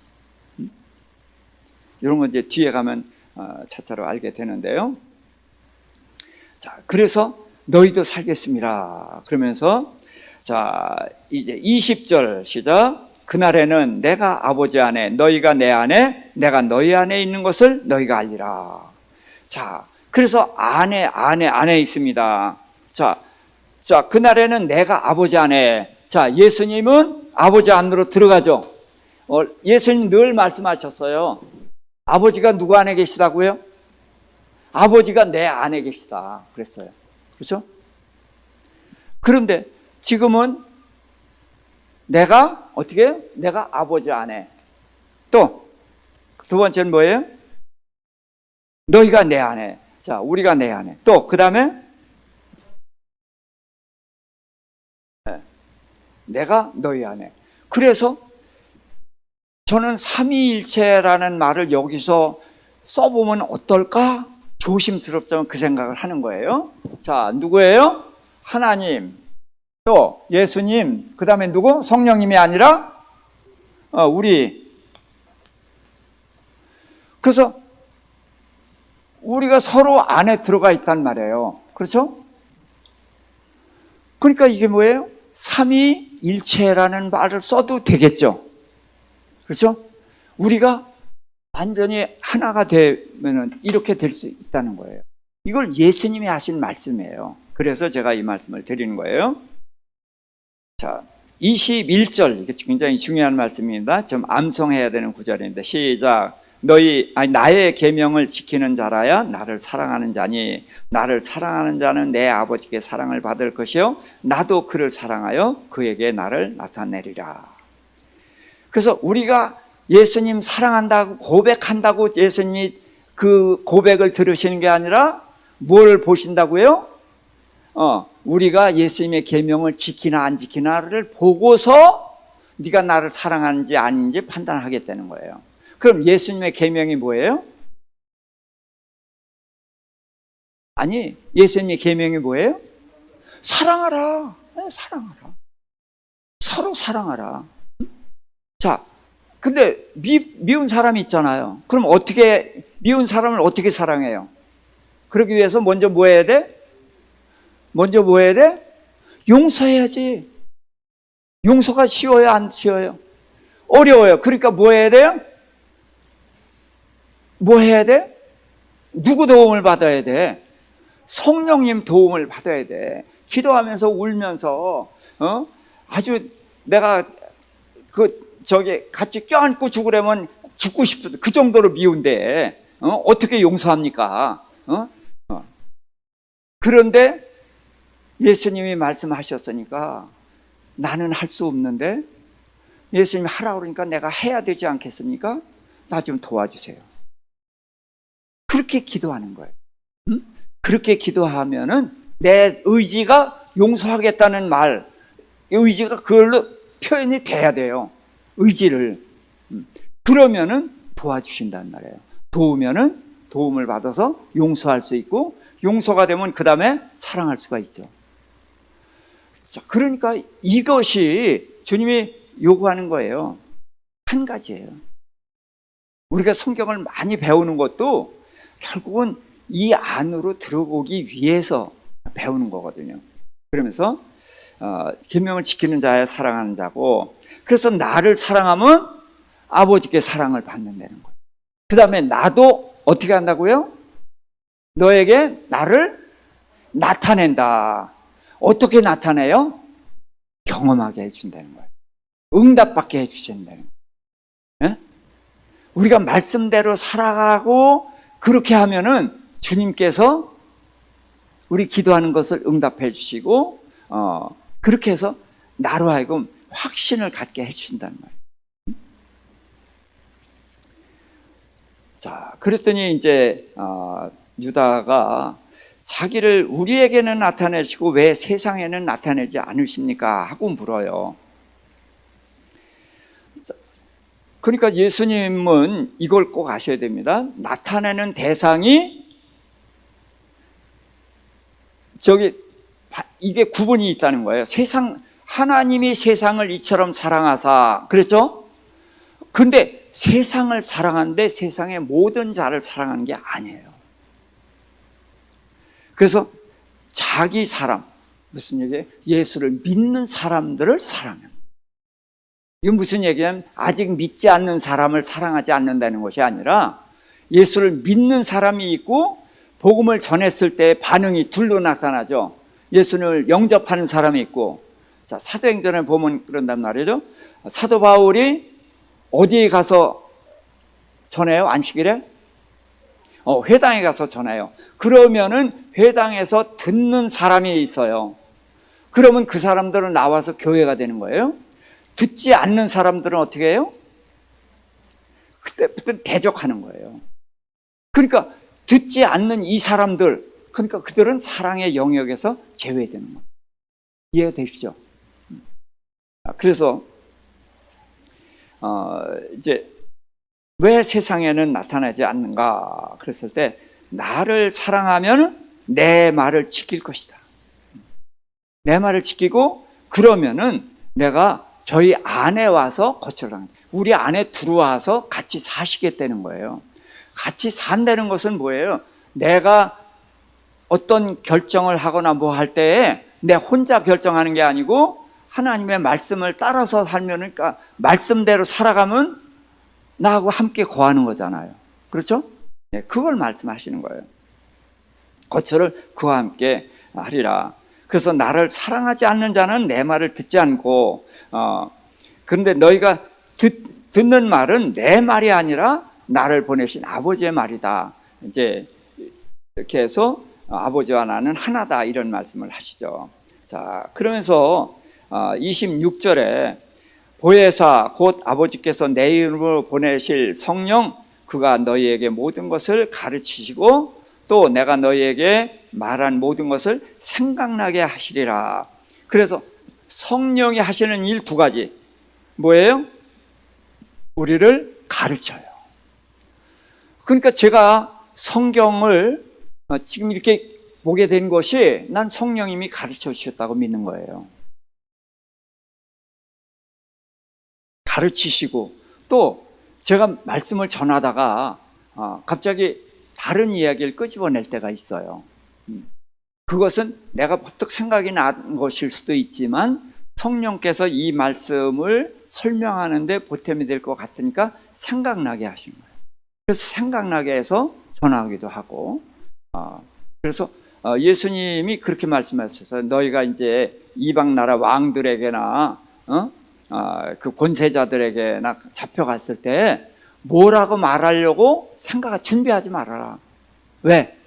이런 건 이제 뒤에 가면 차차로 알게 되는데요. 자, 그래서 너희도 살겠습니다. 그러면서 자, 이제 20절 시작. 그날에는 내가 아버지 안에, 너희가 내 안에, 내가 너희 안에 있는 것을 너희가 알리라. 자, 그래서 안에 있습니다. 자, 그날에는 내가 아버지 안에. 자, 예수님은 아버지 안으로 들어가죠. 예수님 늘 말씀하셨어요. 아버지가 누구 안에 계시다고요? 아버지가 내 안에 계시다. 그랬어요. 그렇죠? 그런데 지금은 내가 어떻게 해요? 내가 아버지 안에. 또 두 번째는 뭐예요? 너희가 내 안에. 자, 우리가 내 안에. 또 그 다음에 내가 너희 안에. 그래서 저는 삼위일체라는 말을 여기서 써보면 어떨까? 조심스럽지만 그 생각을 하는 거예요. 자, 누구예요? 하나님, 또 예수님, 그 다음에 누구? 성령님이 아니라 우리. 그래서 우리가 서로 안에 들어가 있단 말이에요. 그렇죠? 그러니까 이게 뭐예요? 삼위일체라는 말을 써도 되겠죠. 그렇죠? 우리가 완전히 하나가 되면 이렇게 될 수 있다는 거예요. 이걸 예수님이 하신 말씀이에요. 그래서 제가 이 말씀을 드리는 거예요. 자, 21절, 이게 굉장히 중요한 말씀입니다. 좀 암송해야 되는 구절인데, 시작. 나의 계명을 지키는 자라야 나를 사랑하는 자니, 나를 사랑하는 자는 내 아버지께 사랑을 받을 것이요 나도 그를 사랑하여 그에게 나를 나타내리라. 그래서 우리가 예수님 사랑한다고 고백한다고 예수님이 그 고백을 들으시는 게 아니라 뭘 보신다고요? 우리가 예수님의 계명을 지키나 안 지키나를 보고서 네가 나를 사랑하는지 아닌지 판단하겠다는 거예요. 그럼 예수님의 계명이 뭐예요? 아니, 예수님의 계명이 뭐예요? 사랑하라. 사랑하라. 서로 사랑하라. 자, 근데 미운 사람이 있잖아요. 그럼 미운 사람을 어떻게 사랑해요? 그러기 위해서 먼저 뭐 해야 돼? 용서해야지. 용서가 쉬워요, 안 쉬워요? 어려워요. 그러니까 뭐 해야 돼요? 뭐 해야 돼? 누구 도움을 받아야 돼? 성령님 도움을 받아야 돼. 기도하면서 울면서 아주 내가 같이 껴안고 죽으려면 죽고 싶어. 그 정도로 미운데 어떻게 용서합니까? 그런데 예수님이 말씀하셨으니까 나는 할 수 없는데 예수님이 하라고 그러니까 내가 해야 되지 않겠습니까? 나 좀 도와주세요. 그렇게 기도하는 거예요. 그렇게 기도하면은 내 의지가 용서하겠다는 말, 의지가 그걸로 표현이 돼야 돼요. 의지를. 그러면은 도와주신단 말이에요. 도우면은 도움을 받아서 용서할 수 있고, 용서가 되면 그 다음에 사랑할 수가 있죠. 자, 그러니까 이것이 주님이 요구하는 거예요. 한 가지예요. 우리가 성경을 많이 배우는 것도 결국은 이 안으로 들어오기 위해서 배우는 거거든요. 그러면서 계명을 지키는 자야 사랑하는 자고, 그래서 나를 사랑하면 아버지께 사랑을 받는다는 거예요. 그 다음에 나도 어떻게 한다고요? 너에게 나를 나타낸다. 어떻게 나타내요? 경험하게 해준다는 거예요. 응답받게 해주신다는 거예요. 우리가 말씀대로 살아가고 그렇게 하면은 주님께서 우리 기도하는 것을 응답해 주시고 그렇게 해서 나로 하여금 확신을 갖게 해주신다는 말이에요. 자, 그랬더니 이제 유다가 자기를 우리에게는 나타내시고 왜 세상에는 나타내지 않으십니까? 하고 물어요. 그러니까 예수님은 이걸 꼭 아셔야 됩니다. 나타내는 대상이 이게 구분이 있다는 거예요. 하나님이 세상을 이처럼 사랑하사 그랬죠? 근데 세상을 사랑하는데 세상의 모든 자를 사랑하는 게 아니에요. 그래서 자기 사람, 무슨 얘기예요? 예수를 믿는 사람들을 사랑해요. 이건 무슨 얘기냐면 아직 믿지 않는 사람을 사랑하지 않는다는 것이 아니라 예수를 믿는 사람이 있고 복음을 전했을 때 반응이 둘로 나타나죠. 예수를 영접하는 사람이 있고, 자, 사도행전을 보면 그런단 말이죠. 사도 바울이 어디에 가서 전해요? 안식일에? 회당에 가서 전해요. 그러면은 회당에서 듣는 사람이 있어요. 그러면 그 사람들은 나와서 교회가 되는 거예요. 듣지 않는 사람들은 어떻게 해요? 그때부터 대적하는 거예요. 그러니까 듣지 않는 이 사람들, 그러니까 그들은 사랑의 영역에서 제외되는 거예요. 이해가 되시죠? 그래서 이제 왜 세상에는 나타나지 않는가 그랬을 때 나를 사랑하면 내 말을 지킬 것이다. 내 말을 지키고 그러면은 내가 저희 안에 와서 거처를 합니다. 우리 안에 들어와서 같이 사시겠다는 거예요. 같이 산다는 것은 뭐예요? 내가 어떤 결정을 하거나 뭐 할 때에 내 혼자 결정하는 게 아니고 하나님의 말씀을 따라서 살면, 그러니까 말씀대로 살아가면 나하고 함께 거하는 거잖아요. 그렇죠? 네, 그걸 말씀하시는 거예요. 거처를 그와 함께 하리라. 그래서 나를 사랑하지 않는 자는 내 말을 듣지 않고, 그런데 너희가 듣는 말은 내 말이 아니라 나를 보내신 아버지의 말이다. 이제 이렇게 해서 아버지와 나는 하나다, 이런 말씀을 하시죠. 자, 그러면서 26절에 보혜사 곧 아버지께서 내 이름으로 보내실 성령, 그가 너희에게 모든 것을 가르치시고 또 내가 너희에게 말한 모든 것을 생각나게 하시리라. 그래서 성령이 하시는 일 두 가지 뭐예요? 우리를 가르쳐요. 그러니까 제가 성경을 지금 이렇게 보게 된 것이 난 성령님이 가르쳐 주셨다고 믿는 거예요. 가르치시고 또 제가 말씀을 전하다가 갑자기 다른 이야기를 끄집어낼 때가 있어요. 그것은 내가 버뜩 생각이 난 것일 수도 있지만 성령께서 이 말씀을 설명하는데 보탬이 될 것 같으니까 생각나게 하신 거예요. 그래서 생각나게 해서 전하기도 하고, 그래서 예수님이 그렇게 말씀하셨어요. 너희가 이제 이방 나라 왕들에게나 그 권세자들에게나 잡혀갔을 때 뭐라고 말하려고 준비하지 말아라. 왜?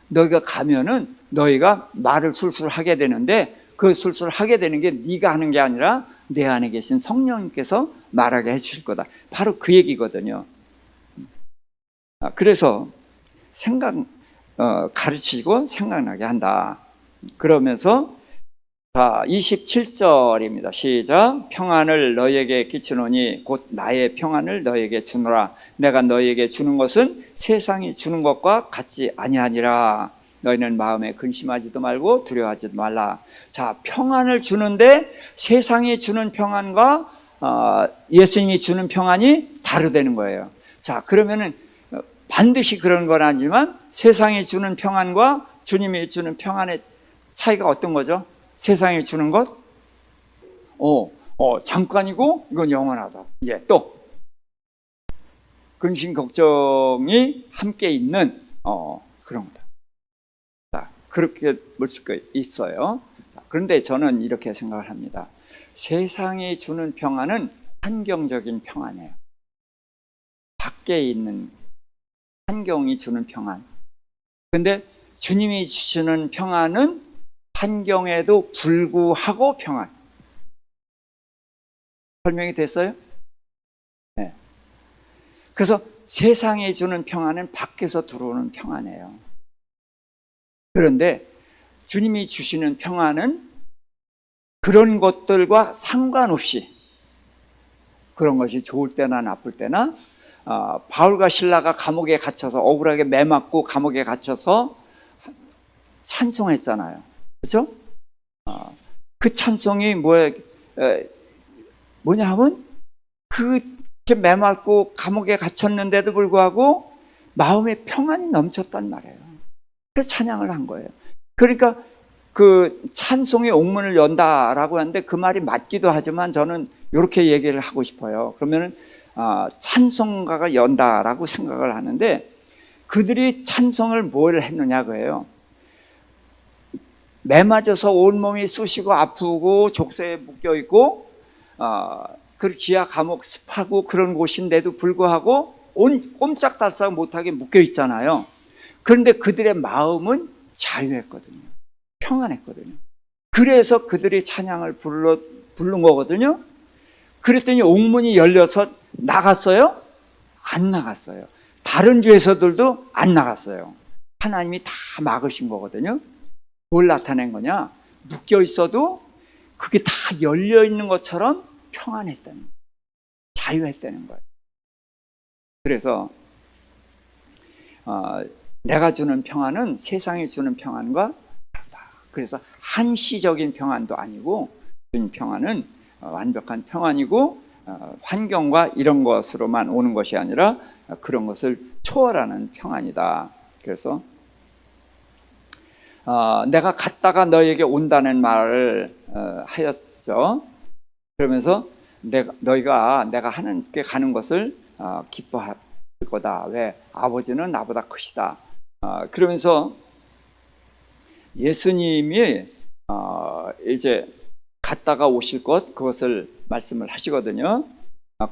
너희가 가면은 너희가 말을 술술 하게 되는데 그 술술 하게 되는 게 네가 하는 게 아니라 내 안에 계신 성령님께서 말하게 해주실 거다. 바로 그 얘기거든요. 그래서 가르치고 생각나게 한다. 그러면서 자, 27절입니다. 시작. 평안을 너희에게 끼치노니 곧 나의 평안을 너희에게 주노라. 내가 너희에게 주는 것은 세상이 주는 것과 같지 아니하니라. 너희는 마음에 근심하지도 말고 두려워하지도 말라. 자, 평안을 주는데 세상이 주는 평안과 예수님이 주는 평안이 다르다는 거예요. 자, 그러면은 반드시 그런 건 아니지만 세상이 주는 평안과 주님이 주는 평안의 차이가 어떤 거죠? 세상이 주는 것? 잠깐이고 이건 영원하다. 예, 또 근심 걱정이 함께 있는 그런 거다. 자, 그렇게 볼 수가 있어요. 자, 그런데 저는 이렇게 생각을 합니다. 세상이 주는 평안은 환경적인 평안이에요. 밖에 있는 환경이 주는 평안. 근데 주님이 주시는 평안은 환경에도 불구하고 평안. 설명이 됐어요? 네. 그래서 세상에 주는 평안은 밖에서 들어오는 평안이에요. 그런데 주님이 주시는 평안은 그런 것들과 상관없이, 그런 것이 좋을 때나 나쁠 때나, 바울과 실라가 감옥에 갇혀서 억울하게 매맞고 감옥에 갇혀서 찬송했잖아요. 그렇죠? 그 찬송이 뭐냐 하면 그렇게 매맞고 감옥에 갇혔는데도 불구하고 마음에 평안이 넘쳤단 말이에요. 그래서 찬양을 한 거예요. 그러니까 그 찬송의 옥문을 연다라고 하는데 그 말이 맞기도 하지만 저는 이렇게 얘기를 하고 싶어요. 그러면은 찬송가가 연다라고 생각을 하는데, 그들이 찬송을 뭘 했느냐 그예요. 매맞아서 온몸이 쑤시고 아프고 족쇄에 묶여있고 그 지하 감옥 습하고 그런 곳인데도 불구하고 꼼짝달싹 못하게 묶여있잖아요. 그런데 그들의 마음은 자유했거든요. 평안했거든요. 그래서 그들이 찬양을 부른 거거든요. 그랬더니 옥문이 열려서 나갔어요? 안 나갔어요. 다른 죄서들도 안 나갔어요. 하나님이 다 막으신 거거든요. 뭘 나타낸 거냐? 묶여 있어도 그게 다 열려 있는 것처럼 평안했다는 거예요. 자유했다는 거예요. 그래서 내가 주는 평안은 세상이 주는 평안과 다르다. 그래서 한시적인 평안도 아니고 주는 평안은 완벽한 평안이고 환경과 이런 것으로만 오는 것이 아니라 그런 것을 초월하는 평안이다. 그래서 내가 갔다가 너에게 온다는 말을 하였죠. 그러면서 너희가 내가 하나님께 가는 것을 기뻐할 거다. 왜? 아버지는 나보다 크시다. 그러면서 예수님이 이제 갔다가 오실 것, 그것을 말씀을 하시거든요.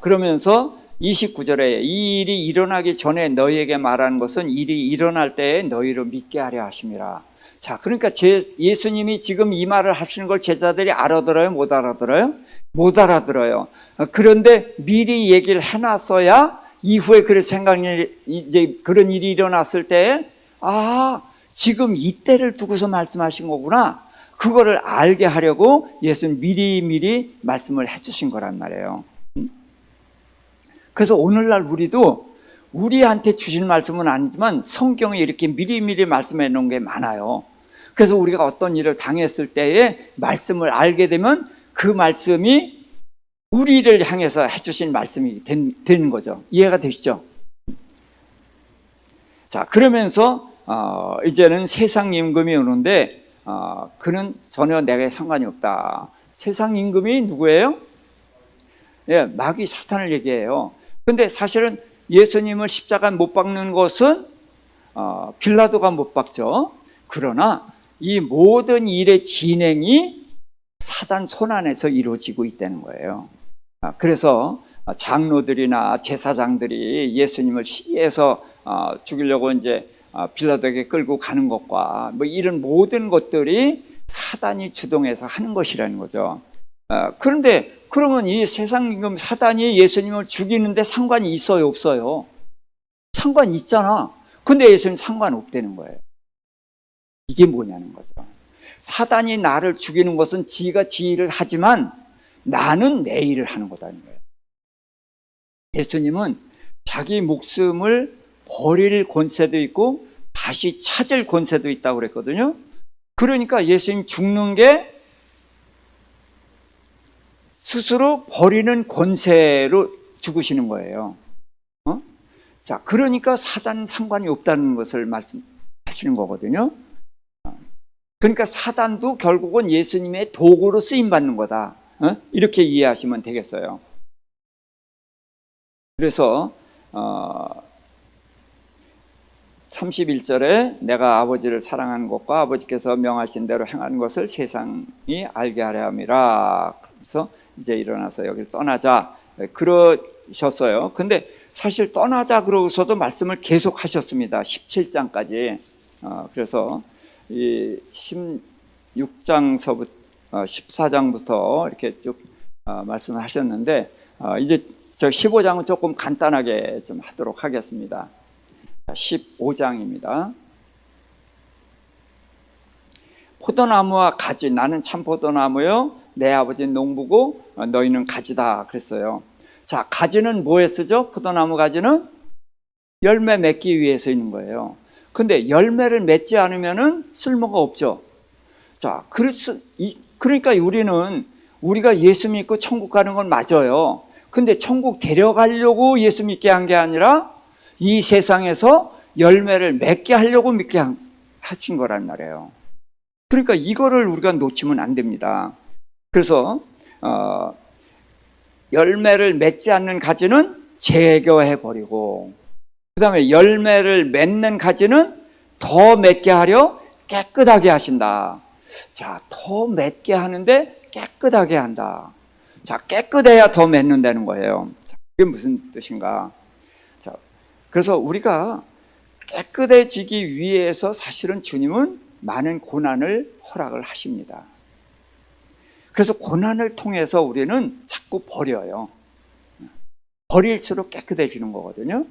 그러면서 29절에 이 일이 일어나기 전에 너희에게 말하는 것은 일이 일어날 때에 너희를 믿게 하려 하심이라. 자, 그러니까 예수님이 지금 이 말을 하시는 걸 제자들이 알아들어요? 못 알아들어요? 못 알아들어요. 그런데 미리 얘기를 해놨어야 이후에 이제 그런 일이 일어났을 때, 지금 이때를 두고서 말씀하신 거구나. 그거를 알게 하려고 예수는 미리 말씀을 해주신 거란 말이에요. 그래서 오늘날 우리도 우리한테 주신 말씀은 아니지만 성경에 이렇게 미리 말씀해 놓은 게 많아요. 그래서 우리가 어떤 일을 당했을 때에 말씀을 알게 되면 그 말씀이 우리를 향해서 해주신 말씀이 되는 거죠. 이해가 되시죠? 자, 그러면서 이제는 세상 임금이 오는데 그는 전혀 내게 상관이 없다. 세상 임금이 누구예요? 예, 마귀 사탄을 얘기해요. 근데 사실은 예수님을 십자가에 못 박는 것은 빌라도가 못 박죠. 그러나 이 모든 일의 진행이 사단 손안에서 이루어지고 있다는 거예요. 그래서 장로들이나 제사장들이 예수님을 시기해서 죽이려고 이제 빌라도에게 끌고 가는 것과 뭐 이런 모든 것들이 사단이 주동해서 하는 것이라는 거죠. 그런데 그러면 이 세상 임금 사단이 예수님을 죽이는데 상관이 있어요, 없어요? 상관이 있잖아. 근데 예수님 상관없다는 거예요. 이게 뭐냐는 거죠. 사단이 나를 죽이는 것은 지가 지 일을 하지만 나는 내 일을 하는 거다는 거예요. 예수님은 자기 목숨을 버릴 권세도 있고 다시 찾을 권세도 있다고 그랬거든요. 그러니까 예수님 죽는 게 스스로 버리는 권세로 죽으시는 거예요. 자, 그러니까 사단은 상관이 없다는 것을 말씀하시는 거거든요. 그러니까 사단도 결국은 예수님의 도구로 쓰임받는 거다. 이렇게 이해하시면 되겠어요. 그래서 31절에 내가 아버지를 사랑하는 것과 아버지께서 명하신 대로 행하는 것을 세상이 알게 하려 함이라. 그래서 이제 일어나서 여기를 떠나자 그러셨어요. 근데 사실 떠나자 그러고서도 말씀을 계속 하셨습니다. 17장까지. 그래서 이 16장서부터 14장부터 이렇게 쭉 말씀을 하셨는데, 이제 저 15장은 조금 간단하게 좀 하도록 하겠습니다. 15장입니다. 포도나무와 가지, 나는 참 포도나무요 내 아버지는 농부고 너희는 가지다 그랬어요. 자, 가지는 뭐에 쓰죠? 포도나무 가지는 열매 맺기 위해서 있는 거예요. 근데 열매를 맺지 않으면은 쓸모가 없죠. 자, 그러니까 우리가 예수 믿고 천국 가는 건 맞아요. 근데 천국 데려가려고 예수 믿게 한 게 아니라 이 세상에서 열매를 맺게 하려고 믿게 하신 거란 말이에요. 그러니까 이거를 우리가 놓치면 안 됩니다. 그래서 열매를 맺지 않는 가지는 제거해 버리고, 그 다음에 열매를 맺는 가지는 더 맺게 하려 깨끗하게 하신다. 자, 더 맺게 하는데 깨끗하게 한다. 자, 깨끗해야 더 맺는다는 거예요. 자, 이게 무슨 뜻인가? 자, 그래서 우리가 깨끗해지기 위해서 사실은 주님은 많은 고난을 허락을 하십니다. 그래서 고난을 통해서 우리는 자꾸 버려요. 버릴수록 깨끗해지는 거거든요.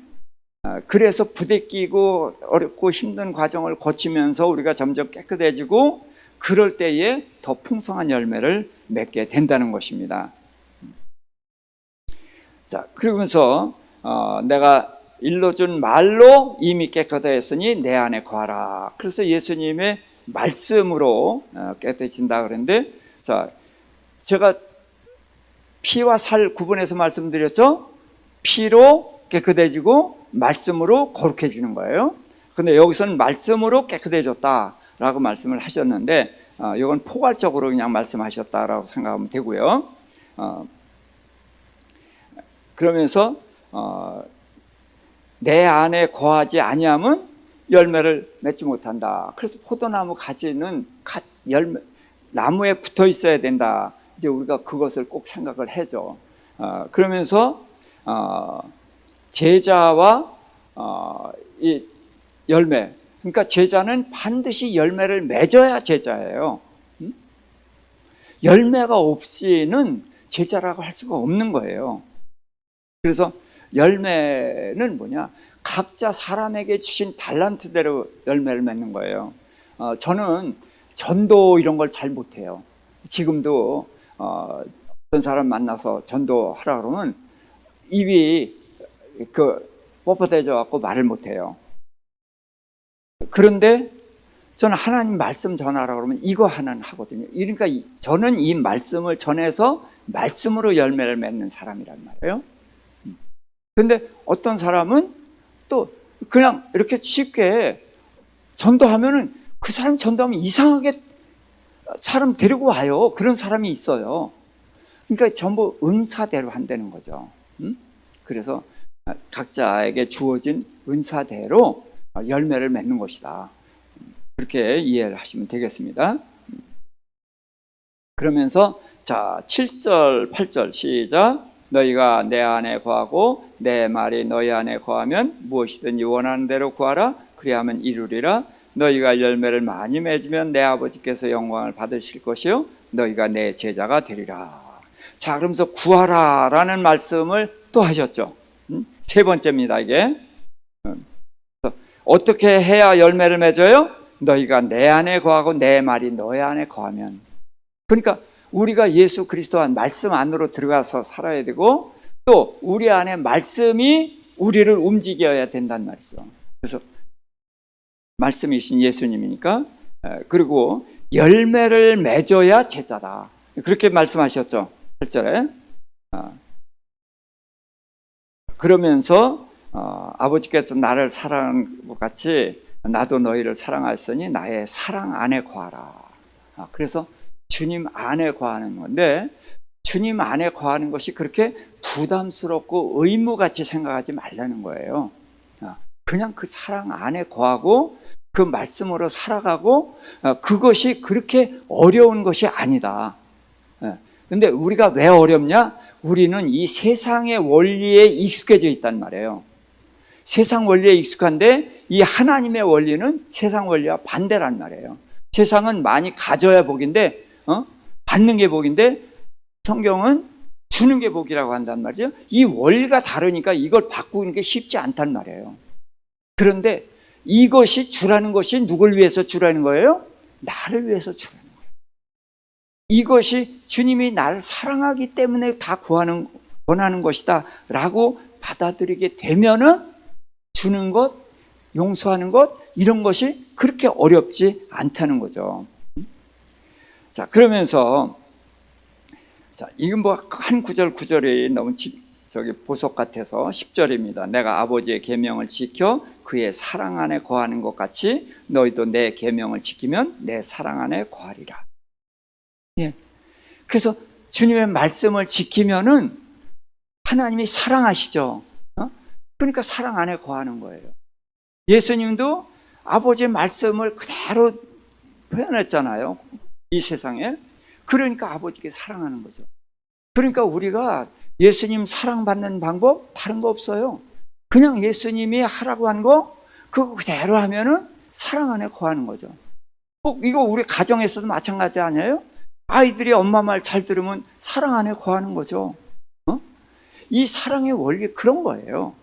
그래서 부대끼고 어렵고 힘든 과정을 거치면서 우리가 점점 깨끗해지고, 그럴 때에 더 풍성한 열매를 맺게 된다는 것입니다. 자, 그러면서 내가 일러준 말로 이미 깨끗하였으니 내 안에 거하라. 그래서 예수님의 말씀으로 깨끗해진다 그랬는데, 자, 제가 피와 살 구분해서 말씀드렸죠? 피로 깨끗해지고 말씀으로 거룩해지는 거예요. 근데 여기서는 말씀으로 깨끗해졌다라고 말씀을 하셨는데, 이건 포괄적으로 그냥 말씀하셨다라고 생각하면 되고요. 그러면서 내 안에 거하지 아니하면 열매를 맺지 못한다. 그래서 포도나무 가지는 나무에 붙어 있어야 된다. 이제 우리가 그것을 꼭 생각을 해줘. 그러면서 제자와 이 열매, 그러니까 제자는 반드시 열매를 맺어야 제자예요. 열매가 없이는 제자라고 할 수가 없는 거예요. 그래서 열매는 뭐냐? 각자 사람에게 주신 달란트대로 열매를 맺는 거예요. 저는 전도 이런 걸 잘 못해요. 지금도 어떤 사람 만나서 전도하라 그러면 입이 뻣뻣해져 갖고 말을 못해요. 그런데 저는 하나님 말씀 전하라 그러면 이거 하나는 하거든요. 그러니까 저는 이 말씀을 전해서 말씀으로 열매를 맺는 사람이란 말이에요. 근데 어떤 사람은 또 그냥 이렇게 쉽게 전도하면은 그 사람 전도하면 이상하게 사람 데리고 와요. 그런 사람이 있어요. 그러니까 전부 은사대로 한다는 거죠. 그래서 각자에게 주어진 은사대로 열매를 맺는 것이다. 그렇게 이해를 하시면 되겠습니다. 그러면서 자, 7절, 8절 시작. 너희가 내 안에 거하고 내 말이 너희 안에 거하면 무엇이든지 원하는 대로 구하라. 그리하면 이루리라. 너희가 열매를 많이 맺으면 내 아버지께서 영광을 받으실 것이요 너희가 내 제자가 되리라. 자, 그러면서 구하라 라는 말씀을 또 하셨죠. 세 번째입니다, 이게. 어떻게 해야 열매를 맺어요? 너희가 내 안에 거하고 내 말이 너희 안에 거하면. 그러니까 우리가 예수 그리스도와 말씀 안으로 들어가서 살아야 되고, 또 우리 안에 말씀이 우리를 움직여야 된단 말이죠. 그래서 말씀이신 예수님이니까. 그리고 열매를 맺어야 제자다. 그렇게 말씀하셨죠. 8절에. 그러면서 아버지께서 나를 사랑한 것 같이 나도 너희를 사랑하였으니 나의 사랑 안에 거하라. 그래서 주님 안에 거하는 건데, 주님 안에 거하는 것이 그렇게 부담스럽고 의무같이 생각하지 말라는 거예요. 그냥 그 사랑 안에 거하고 그 말씀으로 살아가고, 그것이 그렇게 어려운 것이 아니다. 근데 우리가 왜 어렵냐? 우리는 이 세상의 원리에 익숙해져 있단 말이에요. 세상 원리에 익숙한데 이 하나님의 원리는 세상 원리와 반대란 말이에요. 세상은 많이 가져야 복인데 받는 게 복인데 성경은 주는 게 복이라고 한단 말이죠. 이 원리가 다르니까 이걸 바꾸는 게 쉽지 않단 말이에요. 그런데 이것이 주라는 것이 누굴 위해서 주라는 거예요? 나를 위해서 주라는 거예요. 이것이 주님이 나를 사랑하기 때문에 다 원하는 것이다 라고 받아들이게 되면은 주는 것, 용서하는 것, 이런 것이 그렇게 어렵지 않다는 거죠. 자, 그러면서, 자, 이건 뭐 한 구절이 너무 보석 같아서 10절입니다. 내가 아버지의 계명을 지켜 그의 사랑 안에 거하는 것 같이 너희도 내 계명을 지키면 내 사랑 안에 거하리라. 예. 그래서 주님의 말씀을 지키면은 하나님이 사랑하시죠. 그러니까 사랑 안에 거하는 거예요. 예수님도 아버지의 말씀을 그대로 표현했잖아요. 이 세상에. 그러니까 아버지께 사랑하는 거죠. 그러니까 우리가 예수님 사랑받는 방법 다른 거 없어요. 그냥 예수님이 하라고 한 거 그거 그대로 하면은 사랑 안에 거하는 거죠. 꼭 이거 우리 가정에서도 마찬가지 아니에요? 아이들이 엄마 말 잘 들으면 사랑 안에 거하는 거죠. 이 사랑의 원리 그런 거예요.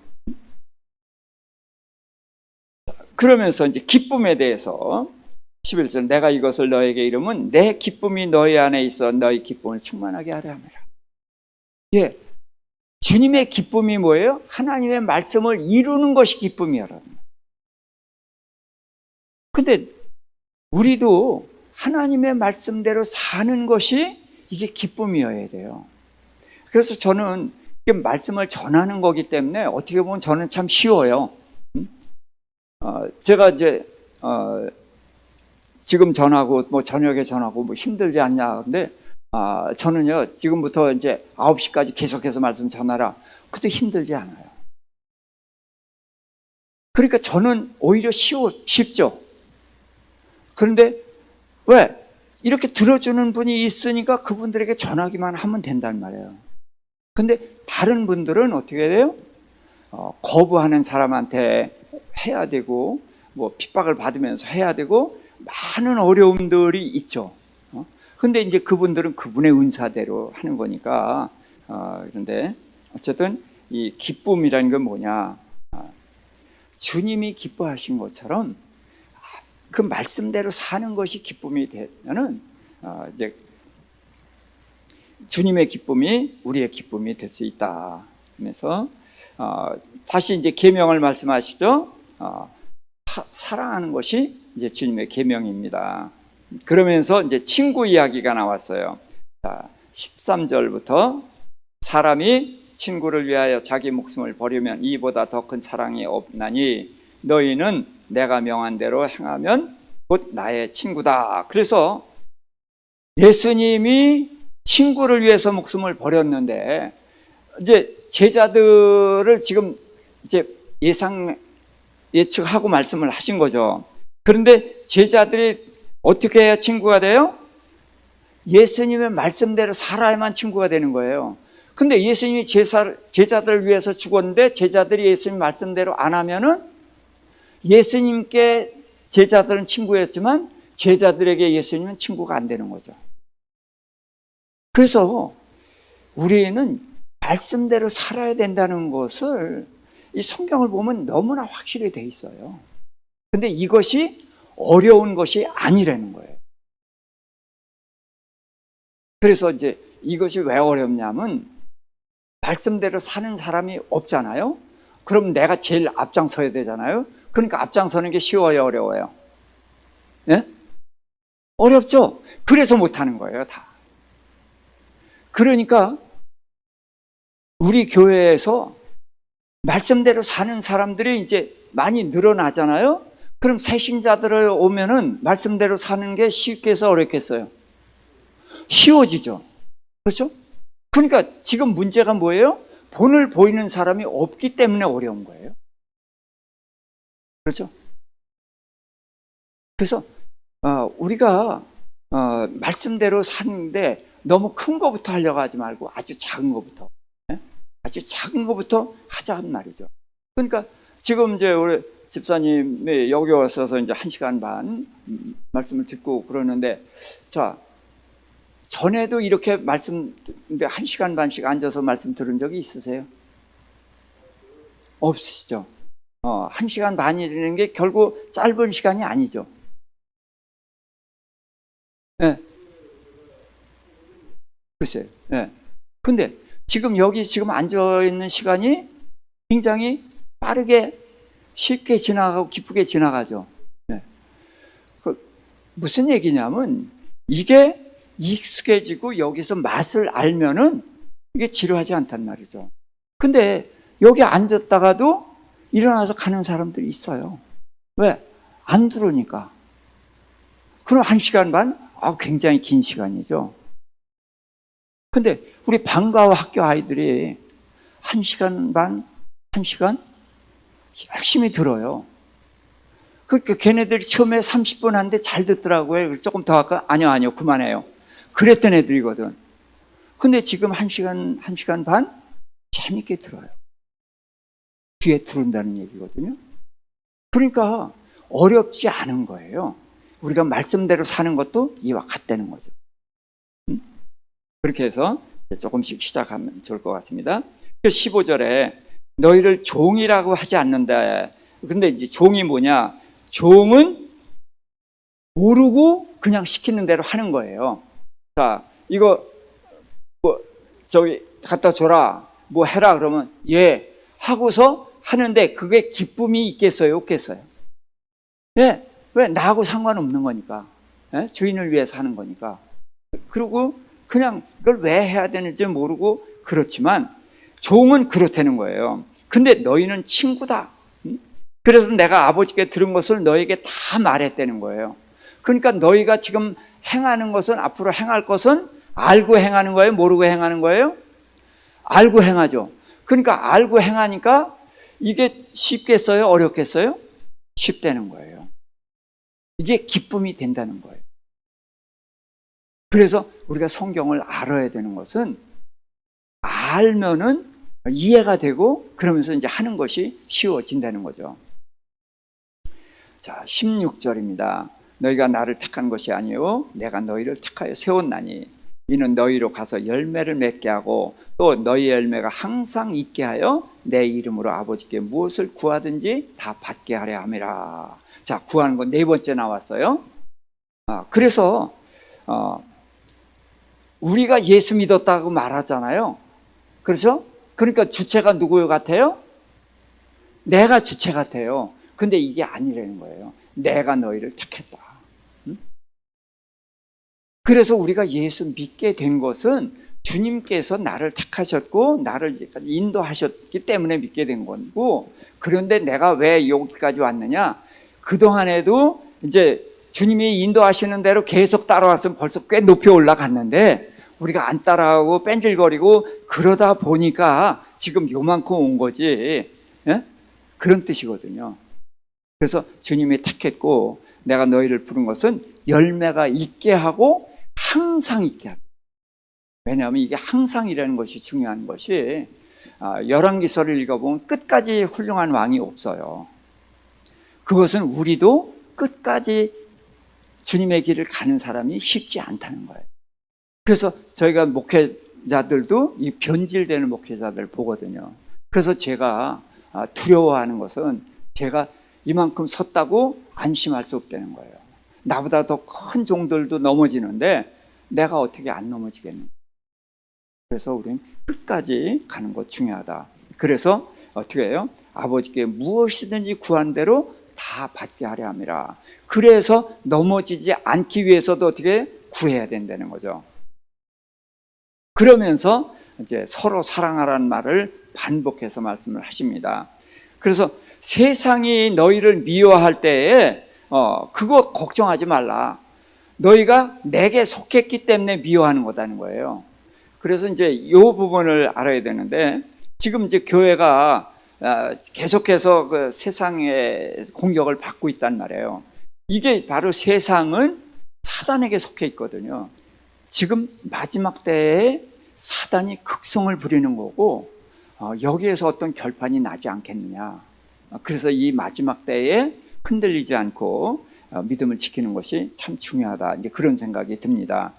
그러면서 이제 기쁨에 대해서 11절 내가 이것을 너에게 이름은 내 기쁨이 너희 안에 있어 너희 기쁨을 충만하게 하려 함이라. 예, 주님의 기쁨이 뭐예요? 하나님의 말씀을 이루는 것이 기쁨이라는 거예요. 근데 우리도 하나님의 말씀대로 사는 것이 이게 기쁨이어야 돼요. 그래서 저는 말씀을 전하는 거기 때문에 어떻게 보면 저는 참 쉬워요. 제가 이제 지금 전하고 뭐 저녁에 전하고 뭐 힘들지 않냐. 근데 저는요 지금부터 이제 9시까지 계속해서 말씀 전하라. 그것도 힘들지 않아요. 그러니까 저는 오히려 쉽죠. 그런데 왜? 이렇게 들어주는 분이 있으니까 그분들에게 전하기만 하면 된단 말이에요. 근데 다른 분들은 어떻게 돼요? 거부하는 사람한테 해야 되고 뭐 핍박을 받으면서 해야 되고 많은 어려움들이 있죠. 근데 이제 그분들은 그분의 은사대로 하는 거니까 그런데 어쨌든 이 기쁨이라는 건 뭐냐? 주님이 기뻐하신 것처럼 그 말씀대로 사는 것이 기쁨이 되면은 이제 주님의 기쁨이 우리의 기쁨이 될 수 있다. 그래서 다시 이제 계명을 말씀하시죠. 사랑하는 것이 이제 주님의 계명입니다. 그러면서 이제 친구 이야기가 나왔어요. 자, 13절부터 사람이 친구를 위하여 자기 목숨을 버리면 이보다 더 큰 사랑이 없나니 너희는 내가 명한 대로 행하면 곧 나의 친구다. 그래서 예수님이 친구를 위해서 목숨을 버렸는데 이제 제자들을 지금 이제 예측하고 말씀을 하신 거죠. 그런데 제자들이 어떻게 해야 친구가 돼요? 예수님의 말씀대로 살아야만 친구가 되는 거예요. 근데 예수님이 제자들을 위해서 죽었는데 제자들이 예수님 말씀대로 안 하면은 예수님께 제자들은 친구였지만 제자들에게 예수님은 친구가 안 되는 거죠. 그래서 우리는 말씀대로 살아야 된다는 것을 이 성경을 보면 너무나 확실히 돼 있어요. 근데 이것이 어려운 것이 아니라는 거예요. 그래서 이제 이것이 왜 어렵냐면 말씀대로 사는 사람이 없잖아요. 그럼 내가 제일 앞장서야 되잖아요. 그러니까 앞장서는 게 쉬워요, 어려워요? 예? 어렵죠? 그래서 못하는 거예요, 다. 그러니까 우리 교회에서 말씀대로 사는 사람들이 이제 많이 늘어나잖아요. 그럼 새신자들 오면은 말씀대로 사는 게 쉽겠어, 어렵겠어요? 쉬워지죠. 그렇죠? 그러니까 지금 문제가 뭐예요? 본을 보이는 사람이 없기 때문에 어려운 거예요. 그렇죠? 그래서 우리가 말씀대로 사는데 너무 큰 거부터 하려고 하지 말고 아주 작은 거부터, 아주 작은 거부터 하자는 말이죠. 그러니까 지금 이제 우리 집사님이 여기 와서 이제 1시간 반 말씀을 듣고 그러는데, 자, 전에도 이렇게 1시간 반씩 앉아서 말씀 들은 적이 있으세요? 없으시죠? 1시간 반이라는 게 결국 짧은 시간이 아니죠. 네. 글쎄요. 네. 근데 지금 여기 지금 앉아있는 시간이 굉장히 빠르게 쉽게 지나가고 기쁘게 지나가죠. 네. 무슨 얘기냐면 이게 익숙해지고 여기서 맛을 알면은 이게 지루하지 않단 말이죠. 근데 여기 앉았다가도 일어나서 가는 사람들이 있어요. 왜? 안 들으니까. 그럼 1시간 반? 굉장히 긴 시간이죠. 근데 우리 방과후 학교 아이들이 1시간 반, 1시간 열심히 들어요. 그러니까 걔네들이 처음에 30분 하는데 잘 듣더라고요. 그래서 조금 더 할까? 아니요, 그만해요. 그랬던 애들이거든. 근데 지금 1시간 반 재밌게 들어요. 귀에 들은다는 얘기거든요. 그러니까 어렵지 않은 거예요. 우리가 말씀대로 사는 것도 이와 같다는 거죠. 그렇게 해서 조금씩 시작하면 좋을 것 같습니다. 15절에 너희를 종이라고 하지 않는다. 근데 이제 종이 뭐냐? 종은 모르고 그냥 시키는 대로 하는 거예요. 자, 이거 저기 갖다 줘라, 뭐 해라 그러면 예 하고서 하는데 그게 기쁨이 있겠어요, 없겠어요? 예, 왜? 나하고 상관없는 거니까. 예? 주인을 위해서 하는 거니까. 그리고 그냥 그걸 왜 해야 되는지 모르고 그렇지만 종은 그렇다는 거예요. 근데 너희는 친구다. 그래서 내가 아버지께 들은 것을 너에게 다 말했다는 거예요. 그러니까 너희가 지금 행하는 것은, 앞으로 행할 것은 알고 행하는 거예요, 모르고 행하는 거예요? 알고 행하죠. 그러니까 알고 행하니까 이게 쉽겠어요, 어렵겠어요? 쉽다는 거예요. 이게 기쁨이 된다는 거예요. 그래서 우리가 성경을 알아야 되는 것은 알면은 이해가 되고 그러면서 이제 하는 것이 쉬워진다는 거죠. 자, 16절입니다. 너희가 나를 택한 것이 아니요 내가 너희를 택하여 세웠나니 이는 너희로 가서 열매를 맺게 하고 또 너희 열매가 항상 있게 하여 내 이름으로 아버지께 무엇을 구하든지 다 받게 하려 함이라. 자, 구하는 건 네 번째 나왔어요. 그래서 우리가 예수 믿었다고 말하잖아요. 그래서 그러니까 주체가 누구 같아요? 내가 주체 같아요. 근데 이게 아니라는 거예요. 내가 너희를 택했다. 그래서 우리가 예수 믿게 된 것은 주님께서 나를 택하셨고 나를 인도하셨기 때문에 믿게 된 거고, 그런데 내가 왜 여기까지 왔느냐? 그동안에도 이제 주님이 인도하시는 대로 계속 따라왔으면 벌써 꽤 높이 올라갔는데 우리가 안 따라하고 뺀질거리고 그러다 보니까 지금 요만큼 온 거지. 예? 그런 뜻이거든요. 그래서 주님이 택했고 내가 너희를 부른 것은 열매가 있게 하고 항상 있게 하고. 왜냐하면 이게 항상이라는 것이 중요한 것이, 열왕기서를 읽어보면 끝까지 훌륭한 왕이 없어요. 그것은 우리도 끝까지 주님의 길을 가는 사람이 쉽지 않다는 거예요. 그래서 저희가 목회자들도 이 변질되는 목회자들 보거든요. 그래서 제가 두려워하는 것은 제가 이만큼 섰다고 안심할 수 없다는 거예요. 나보다 더 큰 종들도 넘어지는데 내가 어떻게 안 넘어지겠는가. 그래서 우리는 끝까지 가는 것 중요하다. 그래서 어떻게 해요? 아버지께 무엇이든지 구한 대로 다 받게 하려 함이라. 그래서 넘어지지 않기 위해서도 어떻게 구해야 된다는 거죠. 그러면서 이제 서로 사랑하라는 말을 반복해서 말씀을 하십니다. 그래서 세상이 너희를 미워할 때에 그거 걱정하지 말라. 너희가 내게 속했기 때문에 미워하는 거다는 거예요. 그래서 이제 이 부분을 알아야 되는데, 지금 이제 교회가 계속해서 그 세상의 공격을 받고 있단 말이에요. 이게 바로 세상은 사단에게 속해 있거든요. 지금 마지막 때에 사단이 극성을 부리는 거고 여기에서 어떤 결판이 나지 않겠느냐. 그래서 이 마지막 때에 흔들리지 않고 믿음을 지키는 것이 참 중요하다. 이제 그런 생각이 듭니다.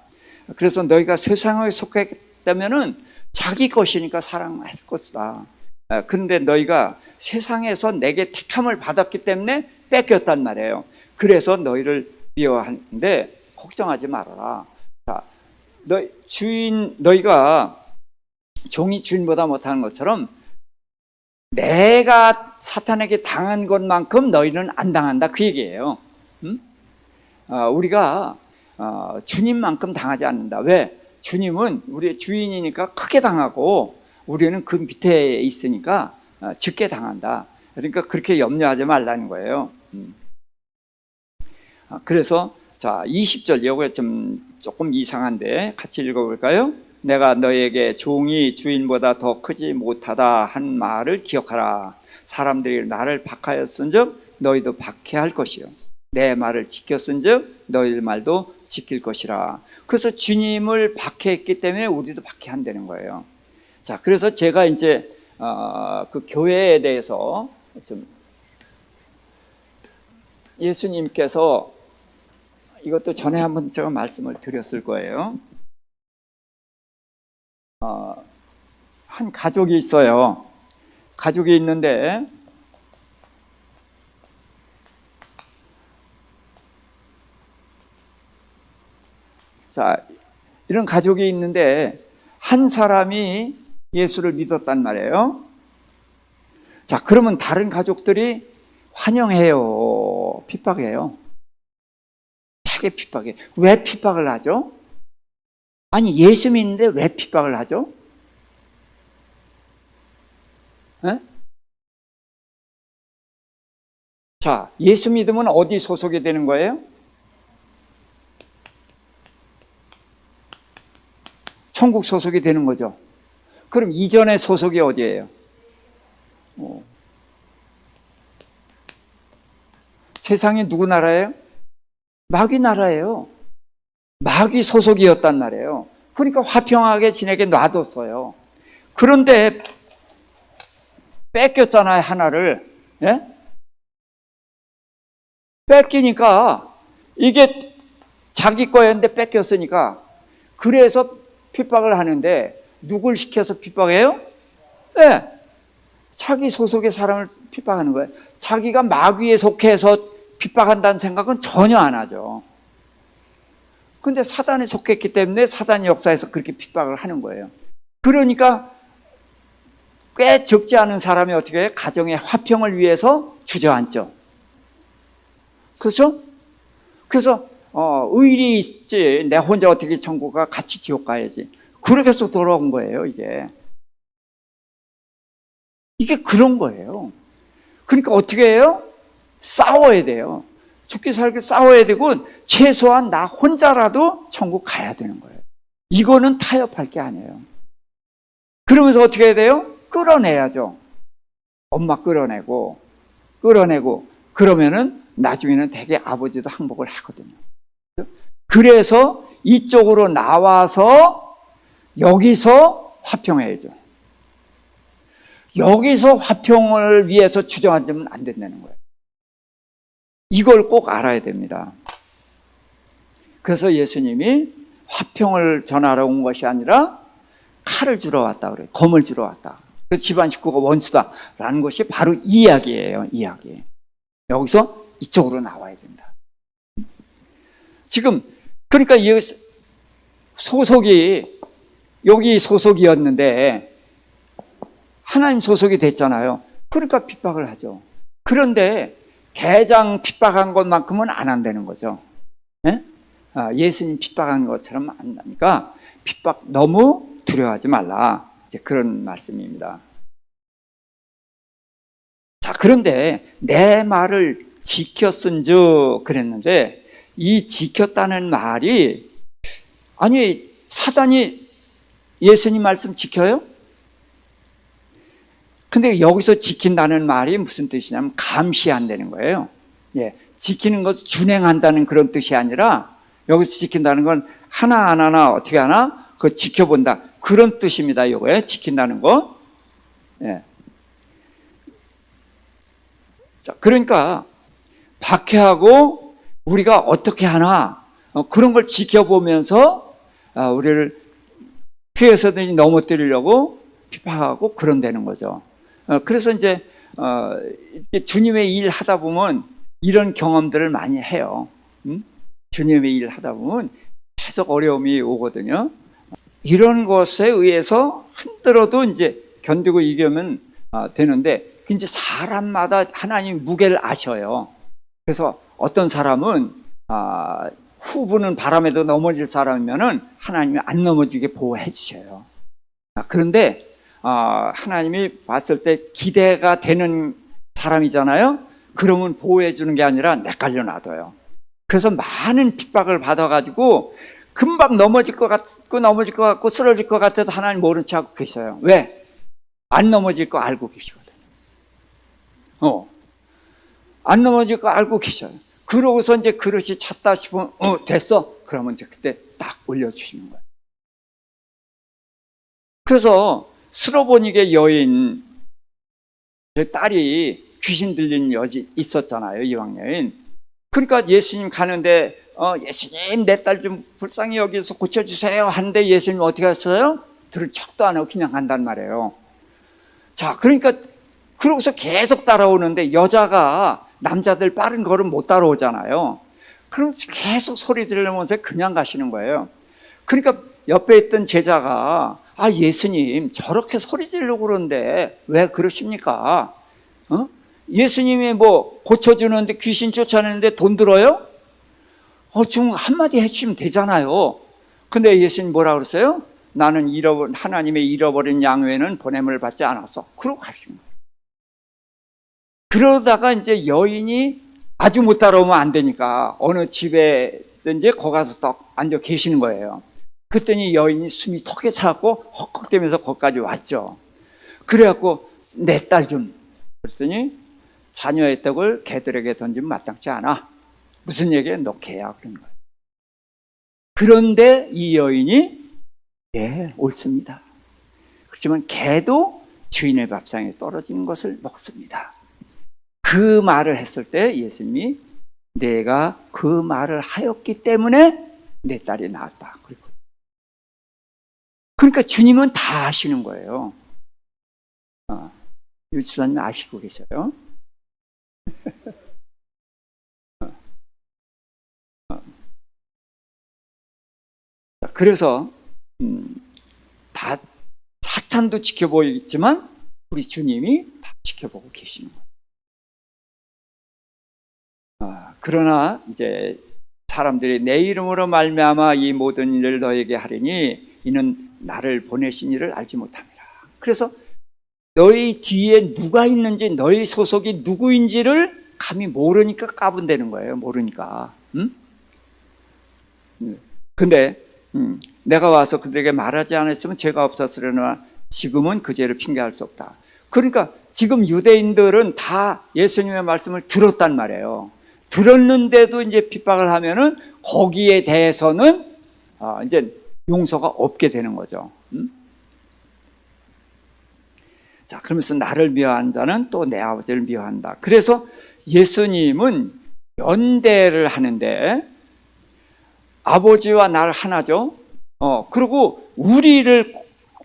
그래서 너희가 세상에 속했다면은 자기 것이니까 사랑할 것이다. 그런데 너희가 세상에서 내게 택함을 받았기 때문에 뺏겼단 말이에요. 그래서 너희를 미워하는데 걱정하지 말아라. 자, 너희가 종이 주인보다 못하는 것처럼 내가 사탄에게 당한 것만큼 너희는 안 당한다. 그 얘기예요. 우리가 주님만큼 당하지 않는다. 왜? 주님은 우리의 주인이니까 크게 당하고 우리는 그 밑에 있으니까 적게 당한다. 그러니까 그렇게 염려하지 말라는 거예요. 그래서 자 20절 이거 좀 조금 이상한데 같이 읽어볼까요? 내가 너에게 종이 주인보다 더 크지 못하다 한 말을 기억하라. 사람들이 나를 박하였은즉 너희도 박해할 것이요 내 말을 지켰은즉 너희들 말도 지킬 것이라. 그래서 주님을 박해했기 때문에 우리도 박해한다는 거예요. 자, 그래서 제가 이제 그 교회에 대해서 좀 예수님께서 이것도 전에 한번 제가 말씀을 드렸을 거예요. 한 가족이 있어요. 가족이 있는데 자, 이런 가족이 있는데 한 사람이 예수를 믿었단 말이에요. 자, 그러면 다른 가족들이 환영해요? 핍박해요? 되게 핍박해. 왜 핍박을 하죠? 아니, 예수 믿는데 왜 핍박을 하죠? 에? 자, 예수 믿으면 어디 소속이 되는 거예요? 천국 소속이 되는 거죠. 그럼 이전의 소속이 어디예요? 세상이 누구 나라예요? 마귀 나라예요. 마귀 소속이었단 말이에요. 그러니까 화평하게 지내게 놔뒀어요. 그런데 뺏겼잖아요, 하나를. 예? 뺏기니까 이게 자기 거였는데 뺏겼으니까 그래서 핍박을 하는데 누굴 시켜서 핍박해요? 네. 자기 소속의 사람을 핍박하는 거예요. 자기가 마귀에 속해서 핍박한다는 생각은 전혀 안 하죠. 근데 사단에 속했기 때문에 사단의 역사에서 그렇게 핍박을 하는 거예요. 그러니까 꽤 적지 않은 사람이 어떻게 해요? 가정의 화평을 위해서 주저앉죠. 그렇죠? 그래서 의리 있지. 내 혼자 어떻게 천국 가 같이 지옥 가야지. 그렇게 해서 돌아온 거예요, 이게. 이게 그런 거예요. 그러니까 어떻게 해요? 싸워야 돼요. 죽기 살기 싸워야 되고 최소한 나 혼자라도 천국 가야 되는 거예요. 이거는 타협할 게 아니에요. 그러면서 어떻게 해야 돼요? 끌어내야죠. 엄마 끌어내고 그러면은 나중에는 되게 아버지도 항복을 하거든요. 그래서 이쪽으로 나와서 여기서 화평해야죠. 여기서 화평을 위해서 주저앉으면 안 된다는 거예요. 이걸 꼭 알아야 됩니다. 그래서 예수님이 화평을 전하러 온 것이 아니라 칼을 주러 왔다 그래요. 검을 주러 왔다. 그 집안 식구가 원수다라는 것이 바로 이 이야기예요. 이야기. 여기서 이쪽으로 나와야 된다. 지금 그러니까 이 소속이 여기 소속이었는데 하나님 소속이 됐잖아요. 그러니까 핍박을 하죠. 그런데 대장 핍박한 것만큼은 안 한다는 거죠. 예? 예수님 핍박한 것처럼 안 한다니까 핍박 너무 두려워하지 말라. 이제 그런 말씀입니다. 자, 그런데 내 말을 지켰은즉 그랬는데 이 지켰다는 말이 아니 사단이 예수님 말씀 지켜요? 근데 여기서 지킨다는 말이 무슨 뜻이냐면 감시한다는 거예요. 예, 지키는 것 준행한다는 그런 뜻이 아니라 여기서 지킨다는 건 하나하나 어떻게 하나? 그 지켜본다. 그런 뜻입니다. 이거에 지킨다는 거. 예. 자, 그러니까 박해하고 우리가 어떻게 하나 그런 걸 지켜보면서 우리를 어떻게해서든지 넘어뜨리려고 핍박하고 그런다는 거죠. 그래서 이제 주님의 일 하다 보면 이런 경험들을 많이 해요. 주님의 일 하다 보면 계속 어려움이 오거든요. 이런 것에 의해서 힘들어도 이제 견디고 이기면 되는데, 이제 사람마다 하나님 무게를 아셔요. 그래서 어떤 사람은 후부는 바람에도 넘어질 사람이면은 하나님이 안 넘어지게 보호해 주셔요. 그런데 하나님이 봤을 때 기대가 되는 사람이잖아요. 그러면 보호해 주는 게 아니라 내깔려 놔둬요. 그래서 많은 핍박을 받아가지고 금방 넘어질 것 같고 쓰러질 것 같아도 하나님 모른 체 하고 계셔요. 왜? 안 넘어질 거 알고 계시거든요. 안 넘어질 거 알고 계셔요. 그러고서 이제 그릇이 찼다 싶으면 됐어. 그러면 이제 그때 딱 올려주시는 거예요. 그래서 스로보닉의 여인, 딸이 귀신 들린 여지 있었잖아요. 이방 여인. 그러니까 예수님 가는데 예수님 내 딸 좀 불쌍히 여기서 고쳐주세요 하는데 예수님 어떻게 했어요? 들은 척도 안 하고 그냥 간단 말이에요. 자, 그러니까 그러고서 계속 따라오는데 여자가 남자들 빠른 걸음 못 따라오잖아요. 그러면서 계속 소리 들으면서 그냥 가시는 거예요. 그러니까 옆에 있던 제자가 예수님 저렇게 소리 지르고 그러는데 왜 그러십니까? 예수님이 뭐 고쳐주는데 귀신 쫓아내는데 돈 들어요? 좀 한마디 해주시면 되잖아요. 근데 예수님 뭐라 그랬어요? 나는 하나님의 잃어버린 양 외에는 보냄을 받지 않았어. 그러고 가시는 거예요. 그러다가 이제 여인이 아주 못 따라오면 안 되니까 어느 집에든지 거기 가서 딱 앉아 계시는 거예요. 그랬더니 여인이 숨이 턱에 차갖고 헉헉대면서 거기까지 왔죠. 그래갖고 내 딸 좀. 그랬더니 자녀의 떡을 개들에게 던지면 마땅치 않아. 무슨 얘기야? 너 개야. 그런 거예요. 그런데 이 여인이 옳습니다. 그렇지만 개도 주인의 밥상에 떨어지는 것을 먹습니다. 그 말을 했을 때 예수님이 내가 그 말을 하였기 때문에 내 딸이 나았다. 그러니까 주님은 다 아시는 거예요. 유치원님 아시고 계셔요? 그래서 다 사탄도 지켜보이지만 우리 주님이 다 지켜보고 계시는 거예요. 그러나 이제 사람들이 내 이름으로 말미암아 이 모든 일을 너에게 하리니 이는 나를 보내신 이를 알지 못함이라. 그래서 너희 뒤에 누가 있는지 너희 소속이 누구인지를 감히 모르니까 까분대는 거예요. 모르니까. 근데 내가 와서 그들에게 말하지 않았으면 죄가 없었으려나 지금은 그 죄를 핑계할 수 없다. 그러니까 지금 유대인들은 다 예수님의 말씀을 들었단 말이에요. 들었는데도 이제 핍박을 하면은 거기에 대해서는 이제 용서가 없게 되는 거죠. 자, 그러면서 나를 미워한 자는 또 내 아버지를 미워한다. 그래서 예수님은 연대를 하는데 아버지와 날 하나죠. 그리고 우리를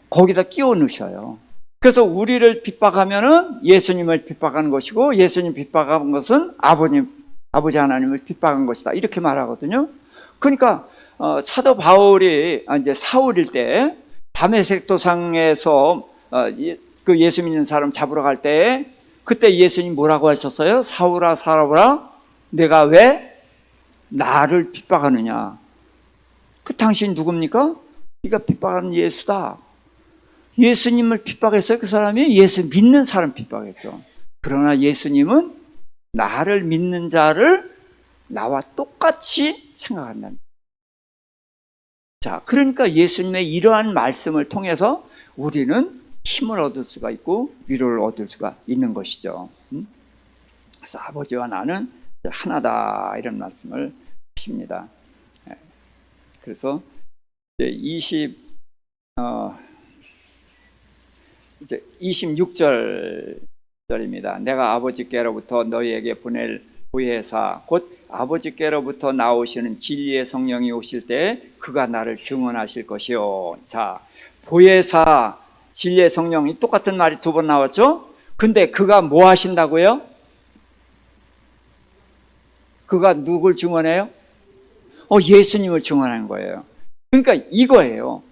거기다 끼워 넣으셔요. 그래서 우리를 핍박하면은 예수님을 핍박하는 것이고 예수님 핍박한 것은 아버지 하나님을 핍박한 것이다. 이렇게 말하거든요. 그러니까 사도 바울이 이제 사울일 때 다메섹 도상에서 그 예수 믿는 사람 잡으러 갈 때 그때 예수님 뭐라고 하셨어요? 사울아 사울아 내가 왜 나를 핍박하느냐? 그 당신 누굽니까? 네가 핍박하는 예수다. 예수님을 핍박했어요. 그 사람이 예수 믿는 사람 핍박했죠. 그러나 예수님은 나를 믿는 자를 나와 똑같이 생각한다는. 자, 그러니까 예수님의 이러한 말씀을 통해서 우리는 힘을 얻을 수가 있고 위로를 얻을 수가 있는 것이죠. 그래서 아버지와 나는 하나다 이런 말씀을 하십니다. 그래서 이제 26절입니다. 내가 아버지께로부터 너희에게 보낼 보혜사 곧 아버지께로부터 나오시는 진리의 성령이 오실 때 그가 나를 증언하실 것이요. 자, 보혜사, 진리의 성령이 똑같은 말이 두 번 나왔죠? 근데 그가 뭐 하신다고요? 그가 누굴 증언해요? 예수님을 증언하는 거예요. 그러니까 이거예요.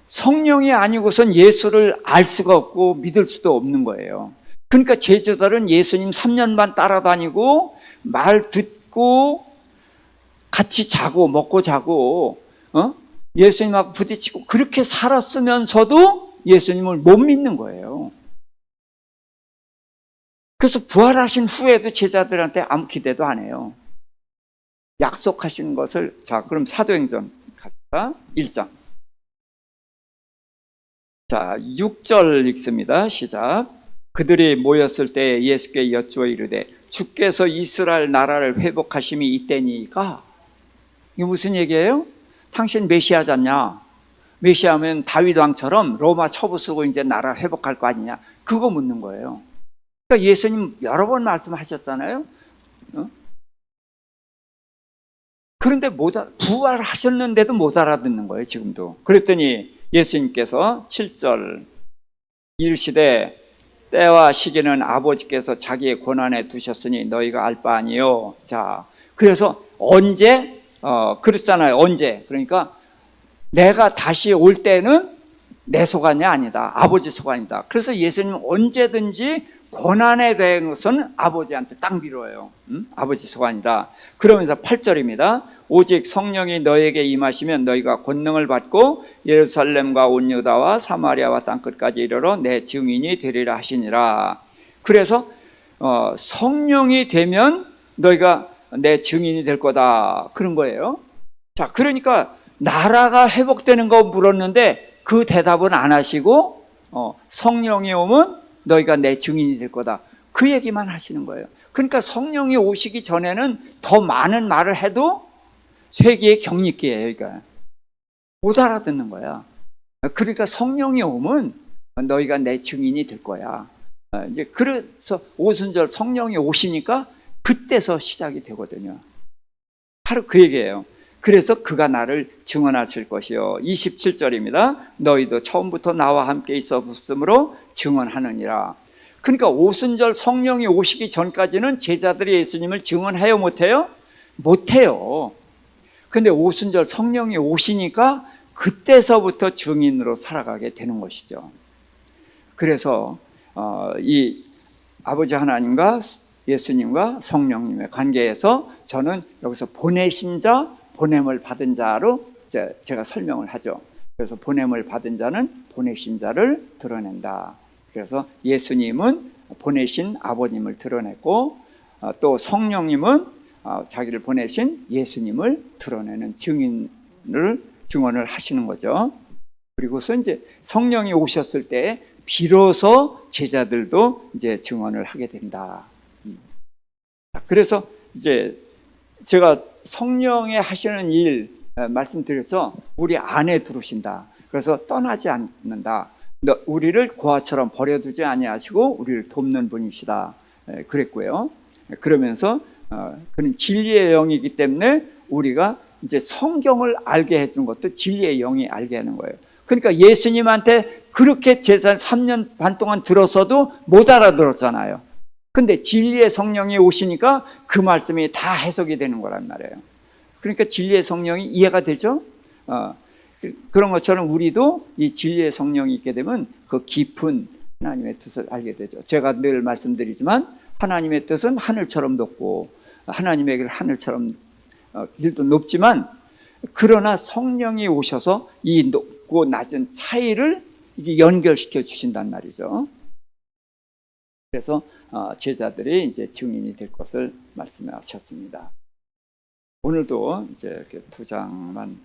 성령이 아니고선 예수를 알 수가 없고 믿을 수도 없는 거예요. 그러니까 제자들은 예수님 3년 반 따라다니고 말 듣고 같이 자고 먹고 자고 예수님하고 부딪히고 그렇게 살았으면서도 예수님을 못 믿는 거예요. 그래서 부활하신 후에도 제자들한테 아무 기대도 안 해요. 약속하신 것을. 자, 그럼 사도행전 갑시다. 1장. 자, 6절 읽습니다. 시작. 그들이 모였을 때 예수께 여쭈어 이르되 주께서 이스라엘 나라를 회복하심이 이때니까. 이게 무슨 얘기예요? 당신 메시아잖냐? 메시아면 다윗 왕처럼 로마 처부 쓰고 이제 나라 회복할 거 아니냐? 그거 묻는 거예요. 그러니까 예수님 여러 번 말씀하셨잖아요. 그런데 부활하셨는데도 못 알아듣는 거예요, 지금도. 그랬더니 예수님께서 7절 이르시되 때와 시기는 아버지께서 자기의 권한에 두셨으니 너희가 알 바 아니요. 자, 그래서 언제? 그랬잖아요. 언제? 그러니까 내가 다시 올 때는 내 소관이 아니다. 아버지 소관이다. 그래서 예수님은 언제든지 권한에 대한 것은 아버지한테 딱 미뤄요. 아버지 소관이다. 그러면서 8절입니다. 오직 성령이 너에게 임하시면 너희가 권능을 받고 예루살렘과 온 유다와 사마리아와 땅끝까지 이르러 내 증인이 되리라 하시니라. 그래서 성령이 되면 너희가 내 증인이 될 거다. 그런 거예요. 자, 그러니까 나라가 회복되는 거 물었는데 그 대답은 안 하시고 성령이 오면 너희가 내 증인이 될 거다. 그 얘기만 하시는 거예요. 그러니까 성령이 오시기 전에는 더 많은 말을 해도 쇠기의 격리기예요. 그러니까 못 알아듣는 거야. 그러니까 성령이 오면 너희가 내 증인이 될 거야. 이제 그래서 오순절 성령이 오시니까 그때서 시작이 되거든요. 바로 그 얘기예요. 그래서 그가 나를 증언하실 것이요. 27절입니다. 너희도 처음부터 나와 함께 있었으므로 증언하느니라. 그러니까 오순절 성령이 오시기 전까지는 제자들이 예수님을 증언해요, 못해요? 못해요. 근데 오순절 성령이 오시니까 그때서부터 증인으로 살아가게 되는 것이죠. 그래서 이 아버지 하나님과 예수님과 성령님의 관계에서 저는 여기서 보내신 자, 보냄을 받은 자로 제가 설명을 하죠. 그래서 보냄을 받은 자는 보내신 자를 드러낸다. 그래서 예수님은 보내신 아버님을 드러냈고 또 성령님은 자기를 보내신 예수님을 드러내는 증언을 하시는 거죠. 그리고서 이제 성령이 오셨을 때 비로소 제자들도 이제 증언을 하게 된다. 그래서 이제 제가 성령의 하시는 일 말씀드렸죠. 우리 안에 들어오신다. 그래서 떠나지 않는다. 우리를 고아처럼 버려두지 아니하시고 우리를 돕는 분이시다. 그랬고요. 그러면서 그는 진리의 영이기 때문에 우리가 이제 성경을 알게 해준 것도 진리의 영이 알게 하는 거예요. 그러니까 예수님한테 그렇게 제자 3년 반 동안 들었어도 못 알아들었잖아요. 근데 진리의 성령이 오시니까 그 말씀이 다 해석이 되는 거란 말이에요. 그러니까 진리의 성령이 이해가 되죠? 그런 것처럼 우리도 이 진리의 성령이 있게 되면 그 깊은 하나님의 뜻을 알게 되죠. 제가 늘 말씀드리지만 하나님의 뜻은 하늘처럼 높고 하나님의 길 하늘처럼 길도 높지만 그러나 성령이 오셔서 이 높고 낮은 차이를 이게 연결시켜 주신단 말이죠. 그래서 제자들이 이제 증인이 될 것을 말씀하셨습니다. 오늘도 이제 이렇게 두 장만